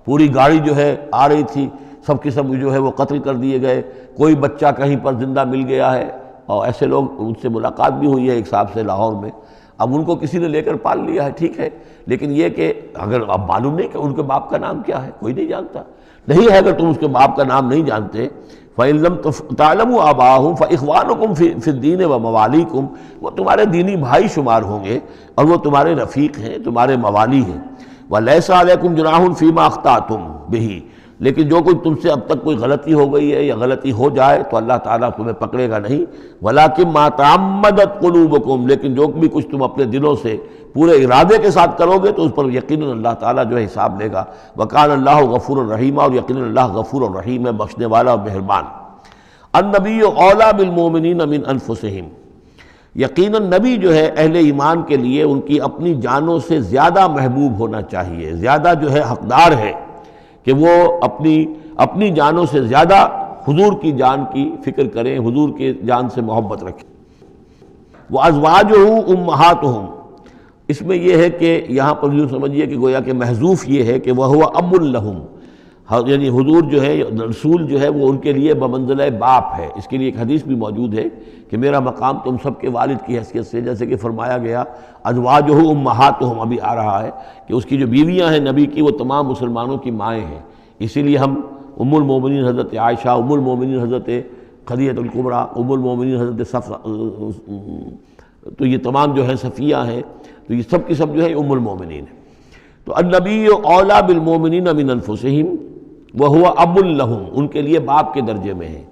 پوری گاڑی جو ہے آ رہی تھی، سب کے سب جو ہے وہ قتل کر دیے گئے. کوئی بچہ کہیں پر زندہ مل گیا ہے، اور ایسے لوگ، ان سے ملاقات بھی ہوئی ہے ایک صاحب سے لاہور میں. اب ان کو کسی نے لے کر پال لیا ہے، ٹھیک ہے، لیکن یہ کہ اگر اب معلوم نہیں کہ ان کے باپ کا نام کیا ہے، کوئی نہیں جانتا. نہیں ہے، اگر تم اس کے باپ کا نام نہیں جانتے، فَإِن لَمْ تَعْلَمُوا آبَاءَهُمْ فَإِخْوَانُكُمْ فِي الدِّينِ وَمَوَالِيكُمْ، وہ تمہارے دینی بھائی شمار ہوں گے، اور وہ تمہارے رفیق ہیں، تمہارے موالی ہیں. وَلَيْسَ عَلَيْكُمْ جُنَاحٌ فِي مَا أَخْطَأْتُمْ بِهِ، لیکن جو کوئی تم سے اب تک کوئی غلطی ہو گئی ہے یا غلطی ہو جائے تو اللہ تعالیٰ تمہیں پکڑے گا نہیں. وَلَكِن مَا تَعَمَّدَتْ قُلُوبُكُمْ، لیکن جو بھی کچھ تم اپنے دلوں سے پورے ارادے کے ساتھ کرو گے تو اس پر یقیناً اللہ تعالیٰ جو ہے حساب لے گا. وَكَانَ اللَّهُ غَفُورًا رَحِيمًا، اور یقیناً اللہ غفور الرحیم ہے، بخشنے والا اور مہربان. النبی اولیٰ بالمؤمنین من انفسہم، یقیناً نبی جو ہے اہل ایمان کے لیے ان کی اپنی جانوں سے زیادہ محبوب ہونا چاہیے، زیادہ جو ہے حقدار ہے کہ وہ اپنی جانوں سے زیادہ حضور کی جان کی فکر کریں، حضور کی جان سے محبت رکھیں. وَأَزْوَاجُهُ أُمَّهَاتُهُمْ، اس میں یہ ہے کہ یہاں پر یوں سمجھیے کہ گویا کہ محذوف یہ ہے کہ وَهُوَ أَبٌ لَهُمْ، یعنی حضور جو ہے رسول جو ہے وہ ان کے لیے بمنزلہ باپ ہے۔ اس کے لیے ایک حدیث بھی موجود ہے کہ میرا مقام تم سب کے والد کی حیثیت سے، جیسے کہ فرمایا گیا ازواجہ امہاتہم، ابھی آ رہا ہے کہ اس کی جو بیویاں ہیں نبی کی وہ تمام مسلمانوں کی مائیں ہیں۔ اسی لیے ہم ام المومنین حضرت عائشہ، ام المومنین حضرت خدیجہ الکبریٰ، ام المومنین حضرت صفیہ، تو یہ تمام جو ہیں صفیہ ہیں، تو یہ سب کی سب جو ہے ام المومنین ہیں۔ تو النبی اولیٰ بالمومنین من انفسہم وہو اب لہم، ان کے لیے باپ کے درجے میں ہیں۔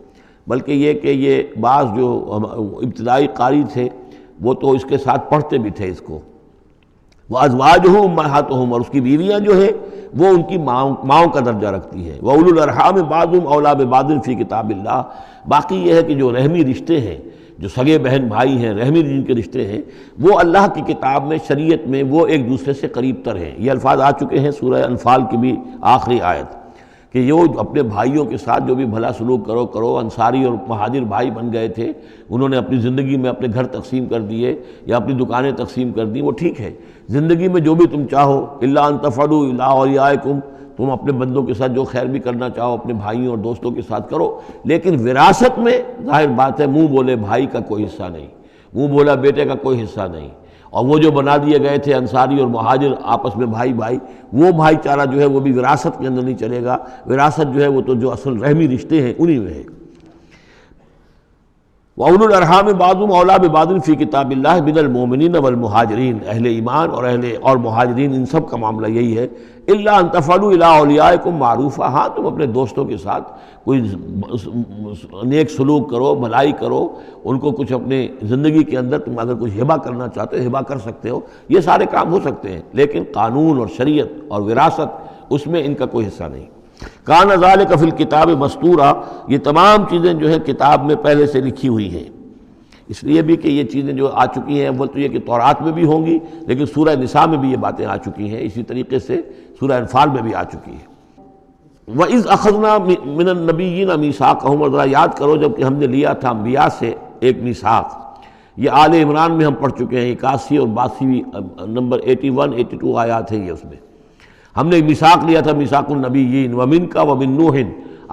بلکہ یہ کہ یہ بعض جو ابتدائی قاری تھے وہ تو اس کے ساتھ پڑھتے بھی تھے اس کو، وَأَزْوَاجُهُ أُمَّهَاتُهُمْ، اور اس کی بیویاں جو ہے وہ ان کی ماؤں کا درجہ رکھتی ہیں۔ وَأُولُو الْأَرْحَامِ بَعْضُهُمْ أَوْلَىٰ بِبَعْضٍ فِي کتاب اللہ۔ باقی یہ ہے کہ جو رحمی رشتے ہیں، جو سگے بہن بھائی ہیں، رحمی جن کے رشتے ہیں، وہ اللہ کی کتاب میں، شریعت میں وہ ایک دوسرے سے قریب تر ہیں۔ یہ الفاظ آ چکے ہیں سورہ انفال کی بھی آخری آیت کہ یہ اپنے بھائیوں کے ساتھ جو بھی بھلا سلوک کرو۔ انصاری اور مہاجر بھائی بن گئے تھے، انہوں نے اپنی زندگی میں اپنے گھر تقسیم کر دیے یا اپنی دکانیں تقسیم کر دیں، وہ ٹھیک ہے۔ زندگی میں جو بھی تم چاہو، الا ان تفعلوا الی اولیاءکم، تم اپنے بندوں کے ساتھ جو خیر بھی کرنا چاہو اپنے بھائیوں اور دوستوں کے ساتھ کرو، لیکن وراثت میں ظاہر بات ہے منہ بولے بھائی کا کوئی حصہ نہیں، منہ بولا بیٹے کا کوئی حصہ نہیں۔ اور وہ جو بنا دیے گئے تھے انصاری اور مہاجر آپس میں بھائی، وہ بھائی چارہ جو ہے وہ بھی وراثت کے اندر نہیں چلے گا۔ وراثت جو ہے وہ تو جو اصل رحمی رشتے ہیں انہی میں ہے۔ وَأُولُو الْأَرْحَامِ بَعْضُهُمْ أَوْلَىٰ بِبَعْضٍ فِي کتاب اللہ مِنَ الْمُؤْمِنِينَ وَالْمُہَاجِرِينَ، اہل ایمان اور مہاجرین، ان سب کا معاملہ یہی ہے۔ إِلَّا أَن تَفْعَلُوا إِلَىٰ أَوْلِيَائِكُمْ مَعْرُوفًا، ہاں تم اپنے دوستوں کے ساتھ کوئی نیک سلوک کرو، بھلائی کرو، ان کو کچھ اپنے زندگی کے اندر تم اگر کچھ ہبہ کرنا چاہتے ہو ہبہ کر سکتے ہو، یہ سارے کام ہو سکتے ہیں، لیکن قانون اور شریعت اور وراثت اس میں ان کا کوئی حصہ نہیں۔ کان ذالک فی الکتاب مستورا، یہ تمام چیزیں جو ہیں کتاب میں پہلے سے لکھی ہوئی ہیں۔ اس لیے بھی کہ یہ چیزیں جو آ چکی ہیں اول تو یہ کہ تورات میں بھی ہوں گی، لیکن سورہ نساء میں بھی یہ باتیں آ چکی ہیں، اسی طریقے سے سورہ انفال میں بھی آ چکی ہیں۔ وَإِذْ أَخَذْنَا مِنَ النَّبِيِّينَ مِيثَاقَهُمْ، اور ذرا یاد کرو جب کہ ہم نے لیا تھا انبیاء سے ایک میثاق۔ یہ آل عمران میں ہم پڑھ چکے ہیں، 81 اور 82 نمبر 81 82 آیات ہیں یہ، اس میں ہم نے میثاق لیا تھا، میثاق النبیین، ومنک ومن نوح،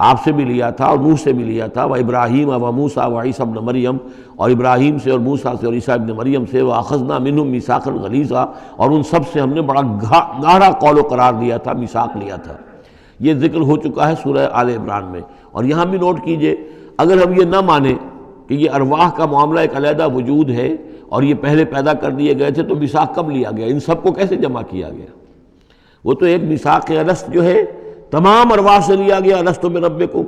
آپ سے بھی لیا تھا اور نوح سے بھی لیا تھا، وابراہیم وموسیٰ وعیسیٰ ابن مریم، اور ابراہیم سے اور موسیٰ سے اور عیسیٰ ابن مریم سے، وَأَخَذْنَا مِنْهُمْ مِيثَاقًا غَلِيظًا، اور ان سب سے ہم نے بڑا گہرا قول و قرار لیا تھا، میثاق لیا تھا۔ یہ ذکر ہو چکا ہے سورہ آل عمران میں۔ اور یہاں بھی نوٹ کیجئے، اگر ہم یہ نہ مانیں کہ یہ ارواح کا معاملہ ایک علیحدہ وجود ہے اور یہ پہلے پیدا کر دیے گئے تھے، تو میثاق کب لیا گیا؟ ان سب کو کیسے جمع کیا گیا؟ وہ تو ایک میثاق الست جو ہے تمام ارواح سے لیا گیا، الست بربکم۔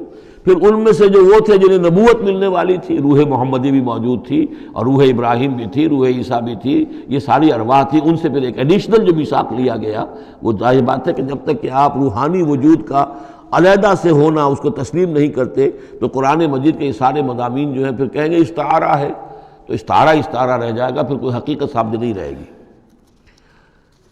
پھر ان میں سے جو وہ تھے جنہیں نبوت ملنے والی تھی، روح محمدی بھی موجود تھی اور روح ابراہیم بھی تھی، روح عیسیٰ بھی تھی، یہ ساری ارواح تھی، ان سے پھر ایک ایڈیشنل جو میثاق لیا گیا۔ وہ ظاہر بات ہے کہ جب تک کہ آپ روحانی وجود کا علیحدہ سے ہونا اس کو تسلیم نہیں کرتے، تو قرآن مجید کے یہ سارے مضامین جو ہیں پھر کہیں گے استعارہ ہے، تو استعارہ رہ جائے گا، پھر کوئی حقیقت ثابت نہیں رہے گی۔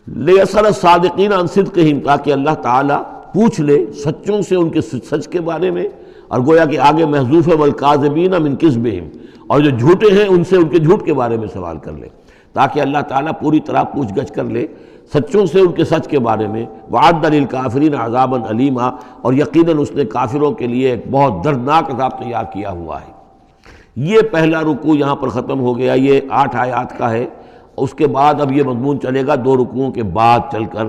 لِيَسْأَلَ الصَّادِقِينَ عَنْ صِدْقِهِمْ، تاکہ اللہ تعالیٰ پوچھ لے سچوں سے ان کے سچ کے بارے میں، اور گویا کہ آگے محذوف ہے وَالْكَاذِبِينَ مِنْ كِذْبِهِمْ، اور جو جھوٹے ہیں ان سے ان کے جھوٹ کے بارے میں سوال کر لے، تاکہ اللہ تعالیٰ پوری طرح پوچھ گچھ کر لے سچوں سے ان کے سچ کے بارے میں۔ وَعَدَّ لِلْكَافِرِينَ عَذَابًا أَلِيمًا، اور یقیناً اس نے کافروں کے لیے ایک بہت دردناک عذاب تیار کیا ہوا ہے۔ یہ پہلا رکوع یہاں پر ختم ہو گیا، یہ 8 آیات کا ہے۔ اس کے بعد اب یہ مضمون چلے گا 2 رکوعوں کے بعد چل کر،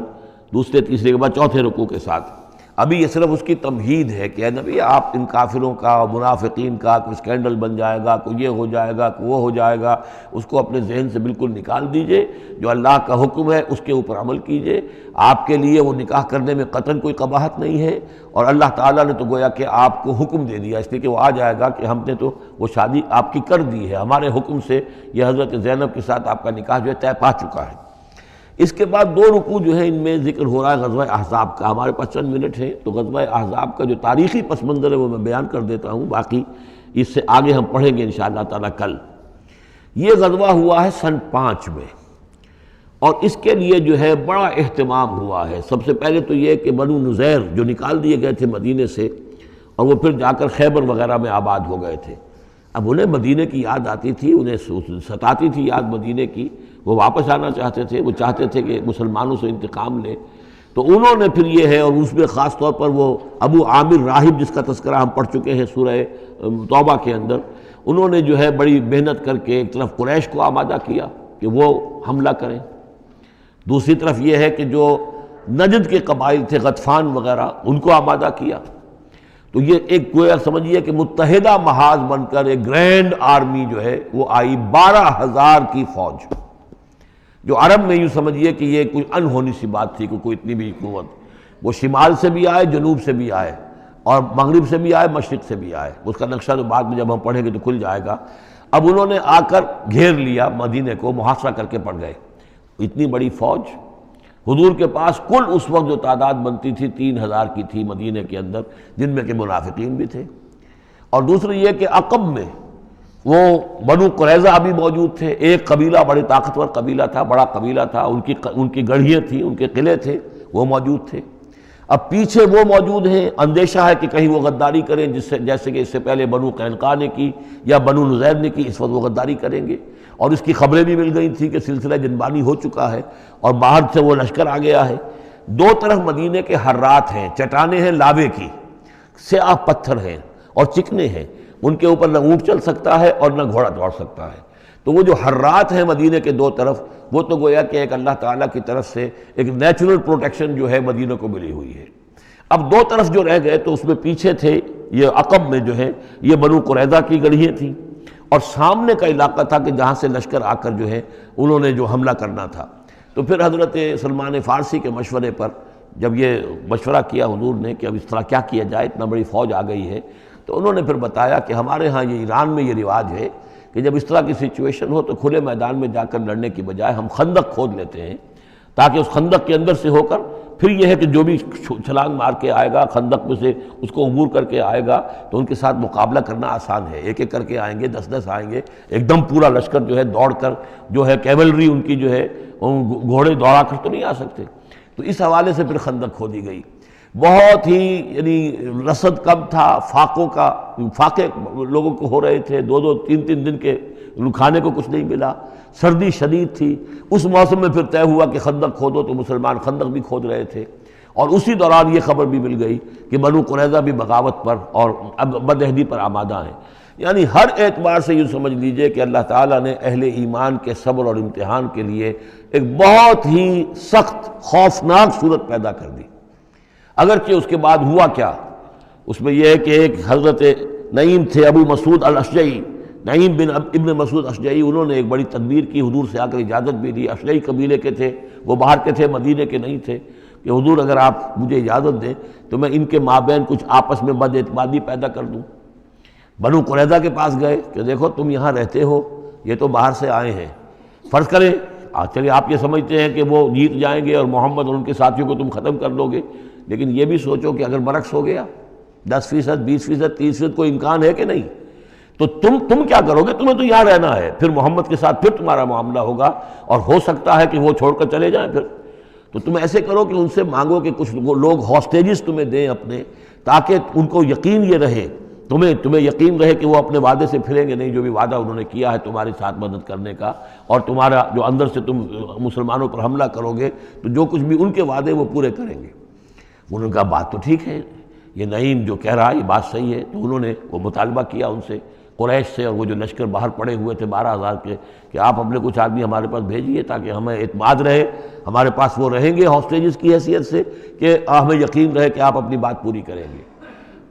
دوسرے تیسرے کے بعد چوتھے رکوع کے ساتھ۔ ابھی یہ صرف اس کی تمہید ہے کہ اے نبی آپ ان کافروں کا اور منافقین کا کوئی اسکینڈل بن جائے گا، کوئی یہ ہو جائے گا، کوئی وہ ہو جائے گا، اس کو اپنے ذہن سے بالکل نکال دیجئے۔ جو اللہ کا حکم ہے اس کے اوپر عمل کیجئے۔ آپ کے لیے وہ نکاح کرنے میں قطعاً کوئی قباحت نہیں ہے، اور اللہ تعالیٰ نے تو گویا کہ آپ کو حکم دے دیا، اس لیے کہ وہ آ جائے گا کہ ہم نے تو وہ شادی آپ کی کر دی ہے، ہمارے حکم سے یہ حضرت زینب کے ساتھ آپ کا نکاح جو ہے طے پا چکا ہے۔ اس کے بعد 2 رکوع جو ہے ان میں ذکر ہو رہا ہے غزوہ احزاب کا۔ ہمارے پاس چند منٹ ہیں تو غزوہ احزاب کا جو تاریخی پس منظر ہے وہ میں بیان کر دیتا ہوں، باقی اس سے آگے ہم پڑھیں گے انشاءاللہ تعالیٰ کل۔ یہ غزوہ ہوا ہے سن 5 میں، اور اس کے لیے جو ہے بڑا اہتمام ہوا ہے۔ سب سے پہلے تو یہ کہ بنو نذیر جو نکال دیے گئے تھے مدینے سے، اور وہ پھر جا کر خیبر وغیرہ میں آباد ہو گئے تھے۔ اب انہیں مدینے کی یاد آتی تھی، انہیں ستاتی تھی یاد مدینے کی، وہ واپس آنا چاہتے تھے، وہ چاہتے تھے کہ مسلمانوں سے انتقام لیں. تو انہوں نے پھر یہ ہے، اور اس میں خاص طور پر وہ ابو عامر راہب جس کا تذکرہ ہم پڑھ چکے ہیں سورہ توبہ کے اندر، انہوں نے جو ہے بڑی محنت کر کے ایک طرف قریش کو آمادہ کیا کہ وہ حملہ کریں، دوسری طرف یہ ہے کہ جو نجد کے قبائل تھے غطفان وغیرہ ان کو آمادہ کیا. تو یہ ایک گویا سمجھیے کہ متحدہ محاذ بن کر ایک گرینڈ آرمی جو ہے وہ آئی، 12,000 کی فوج، جو عرب میں یوں سمجھیے کہ یہ کوئی انہونی سی بات تھی کہ کوئی اتنی بھی قوت. وہ شمال سے بھی آئے، جنوب سے بھی آئے، اور مغرب سے بھی آئے، مشرق سے بھی آئے. اس کا نقشہ تو بعد میں جب ہم پڑھیں گے تو کھل جائے گا. اب انہوں نے آ کر گھیر لیا مدینے کو، محاصرہ کر کے پڑ گئے. اتنی بڑی فوج حضور کے پاس کل اس وقت جو تعداد بنتی تھی 3,000 کی تھی مدینے کے اندر، جن میں کہ منافقین بھی تھے. اور دوسری یہ کہ عقب میں وہ بنو قریظہ بھی موجود تھے، ایک قبیلہ بڑے طاقتور قبیلہ تھا، بڑا قبیلہ تھا، ان کی گڑھیاں تھیں، ان کے قلعے تھے، وہ موجود تھے. اب پیچھے وہ موجود ہیں، اندیشہ ہے کہ کہیں وہ غداری کریں، جیسے کہ اس سے پہلے بنو قینقاع نے کی یا بنو نذیر نے کی، اس وقت وہ غداری کریں گے. اور اس کی خبریں بھی مل گئی تھیں کہ سلسلہ جنبانی ہو چکا ہے اور باہر سے وہ لشکر آ گیا ہے. دو طرف مدینے کے حرات ہیں، چٹانیں ہیں لاوے کی، سیاہ پتھر ہیں اور چکنے ہیں، ان کے اوپر نہ اونٹ چل سکتا ہے اور نہ گھوڑا دوڑ سکتا ہے. تو وہ جو حرات ہیں مدینے کے دو طرف، وہ تو گویا کہ ایک اللہ تعالیٰ کی طرف سے ایک نیچرل پروٹیکشن جو ہے مدینہ کو ملی ہوئی ہے. اب دو طرف جو رہ گئے تو اس میں پیچھے تھے یہ عقب میں جو ہے یہ بنو قریظہ کی گڑھیاں تھیں، اور سامنے کا علاقہ تھا کہ جہاں سے لشکر آ کر جو ہے انہوں نے جو حملہ کرنا تھا. تو پھر حضرت سلمان فارسی کے مشورے پر جب یہ مشورہ کیا حضور نے کہ اب اس طرح کیا کیا جائے، اتنا بڑی فوج آ گئی ہے، تو انہوں نے پھر بتایا کہ ہمارے ہاں یہ ایران میں یہ رواج ہے کہ جب اس طرح کی سچویشن ہو تو کھلے میدان میں جا کر لڑنے کی بجائے ہم خندق کھود لیتے ہیں، تاکہ اس خندق کے اندر سے ہو کر پھر یہ ہے کہ جو بھی چھلانگ مار کے آئے گا خندق میں سے اس کو عبور کر کے آئے گا تو ان کے ساتھ مقابلہ کرنا آسان ہے. ایک ایک کر کے آئیں گے، 10 آئیں گے، ایک دم پورا لشکر جو ہے دوڑ کر جو ہے کیولری ان کی جو ہے گھوڑے دوڑا کر تو نہیں آ سکتے. تو اس حوالے سے پھر خندق کھودی گئی. بہت ہی یعنی رسد کم تھا، فاقے لوگوں کو ہو رہے تھے، 2 3 دن کے کھانے کو کچھ نہیں ملا، سردی شدید تھی. اس موسم میں پھر طے ہوا کہ خندق کھودو، تو مسلمان خندق بھی کھود رہے تھے. اور اسی دوران یہ خبر بھی مل گئی کہ بنو قریظہ بھی بغاوت پر اور بدعہدی پر آمادہ ہیں. یعنی ہر اعتبار سے یہ سمجھ لیجئے کہ اللہ تعالیٰ نے اہل ایمان کے صبر اور امتحان کے لیے ایک بہت ہی سخت خوفناک صورت پیدا کر دی. اگرچہ اس کے بعد ہوا کیا، اس میں یہ ہے کہ ایک حضرت نعیم تھے ابو مسعود الاشجعی، نعیم بن ابن مسعود اشجعی، انہوں نے ایک بڑی تدبیر کی، حضور سے آ کر اجازت بھی دی. اشجعی قبیلے کے تھے، وہ باہر کے تھے، مدینے کے نہیں تھے، کہ حضور اگر آپ مجھے اجازت دیں تو میں ان کے مابین کچھ آپس میں بد اعتمادی پیدا کر دوں. بنو قریظہ کے پاس گئے کہ دیکھو تم یہاں رہتے ہو، یہ تو باہر سے آئے ہیں، فرض کریں چلیے آپ یہ سمجھتے ہیں کہ وہ جیت جائیں گے اور محمد اور ان کے ساتھیوں کو تم ختم کر دو گے، لیکن یہ بھی سوچو کہ اگر برعکس ہو گیا 10%، 20%، 30% کوئی امکان ہے کہ نہیں، تو تم کیا کرو گے؟ تمہیں تو یہاں رہنا ہے، پھر محمد کے ساتھ پھر تمہارا معاملہ ہوگا اور ہو سکتا ہے کہ وہ چھوڑ کر چلے جائیں. پھر تو تم ایسے کرو کہ ان سے مانگو کہ کچھ لوگ ہاسٹیجز تمہیں دیں اپنے، تاکہ ان کو یقین یہ رہے، تمہیں یقین رہے کہ وہ اپنے وعدے سے پھریں گے نہیں، جو بھی وعدہ انہوں نے کیا ہے تمہارے ساتھ مدد کرنے کا، اور تمہارا جو اندر سے تم مسلمانوں پر حملہ کرو گے تو جو کچھ بھی ان کے وعدے وہ پورے کریں گے. انہوں نے کہا بات تو ٹھیک ہے، یہ نعیم جو کہہ رہا ہے یہ بات صحیح ہے. تو انہوں نے وہ مطالبہ کیا ان سے، قریش سے اور وہ جو لشکر باہر پڑے ہوئے تھے 12,000 کے، کہ آپ اپنے کچھ آدمی ہمارے پاس بھیجیے تاکہ ہمیں اعتماد رہے، ہمارے پاس وہ رہیں گے ہاسٹیجز کی حیثیت سے، کہ ہمیں یقین رہے کہ آپ اپنی بات پوری کریں گے.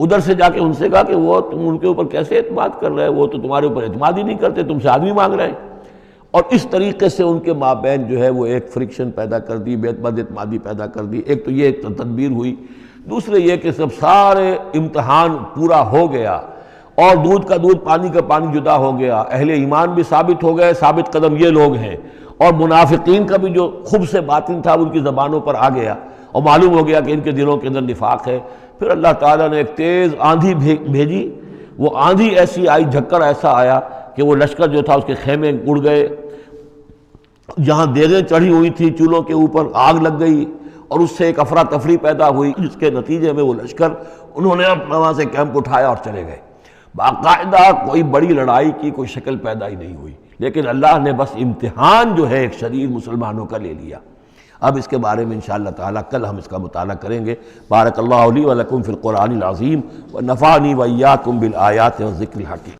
ادھر سے جا کے ان سے کہا کہ وہ تم ان کے اوپر کیسے اعتماد کر رہے، وہ تو تمہارے اوپر اعتماد ہی نہیں کرتے، تم سے آدمی مانگ رہے ہیں. اور اس طریقے سے ان کے مابین جو ہے وہ ایک فرکشن پیدا کر دی، بد اعتمادی پیدا کر دی. ایک تو یہ ایک تدبیر ہوئی، دوسرے یہ کہ سب سارے امتحان پورا ہو گیا اور دودھ کا دودھ پانی کا پانی جدا ہو گیا. اہل ایمان بھی ثابت ہو گئے، ثابت قدم یہ لوگ ہیں، اور منافقین کا بھی جو خبث باطن تھا ان کی زبانوں پر آ گیا اور معلوم ہو گیا کہ ان کے دلوں کے اندر نفاق ہے. پھر اللہ تعالیٰ نے ایک تیز آندھی بھیجی. وہ آندھی ایسی آئی، جھکڑ ایسا آیا کہ وہ لشکر جو تھا اس کے خیمے اڑ گئے، جہاں دیگیں چڑھی ہوئی تھی چولہوں کے اوپر آگ لگ گئی، اور اس سے ایک افراتفری پیدا ہوئی، جس کے نتیجے میں وہ لشکر انہوں نے اپنا وہاں سے کیمپ اٹھایا اور چلے گئے. باقاعدہ کوئی بڑی لڑائی کی کوئی شکل پیدا ہی نہیں ہوئی، لیکن اللہ نے بس امتحان جو ہے ایک شدید مسلمانوں کا لے لیا۔ اب اس کے بارے میں انشاءاللہ تعالیٰ کل ہم اس کا مطالعہ کریں گے۔ بارک اللہ لی و لکم فی القرآن العظیم ونفعنی وإیاکم بالآیات والذکر الحکیم۔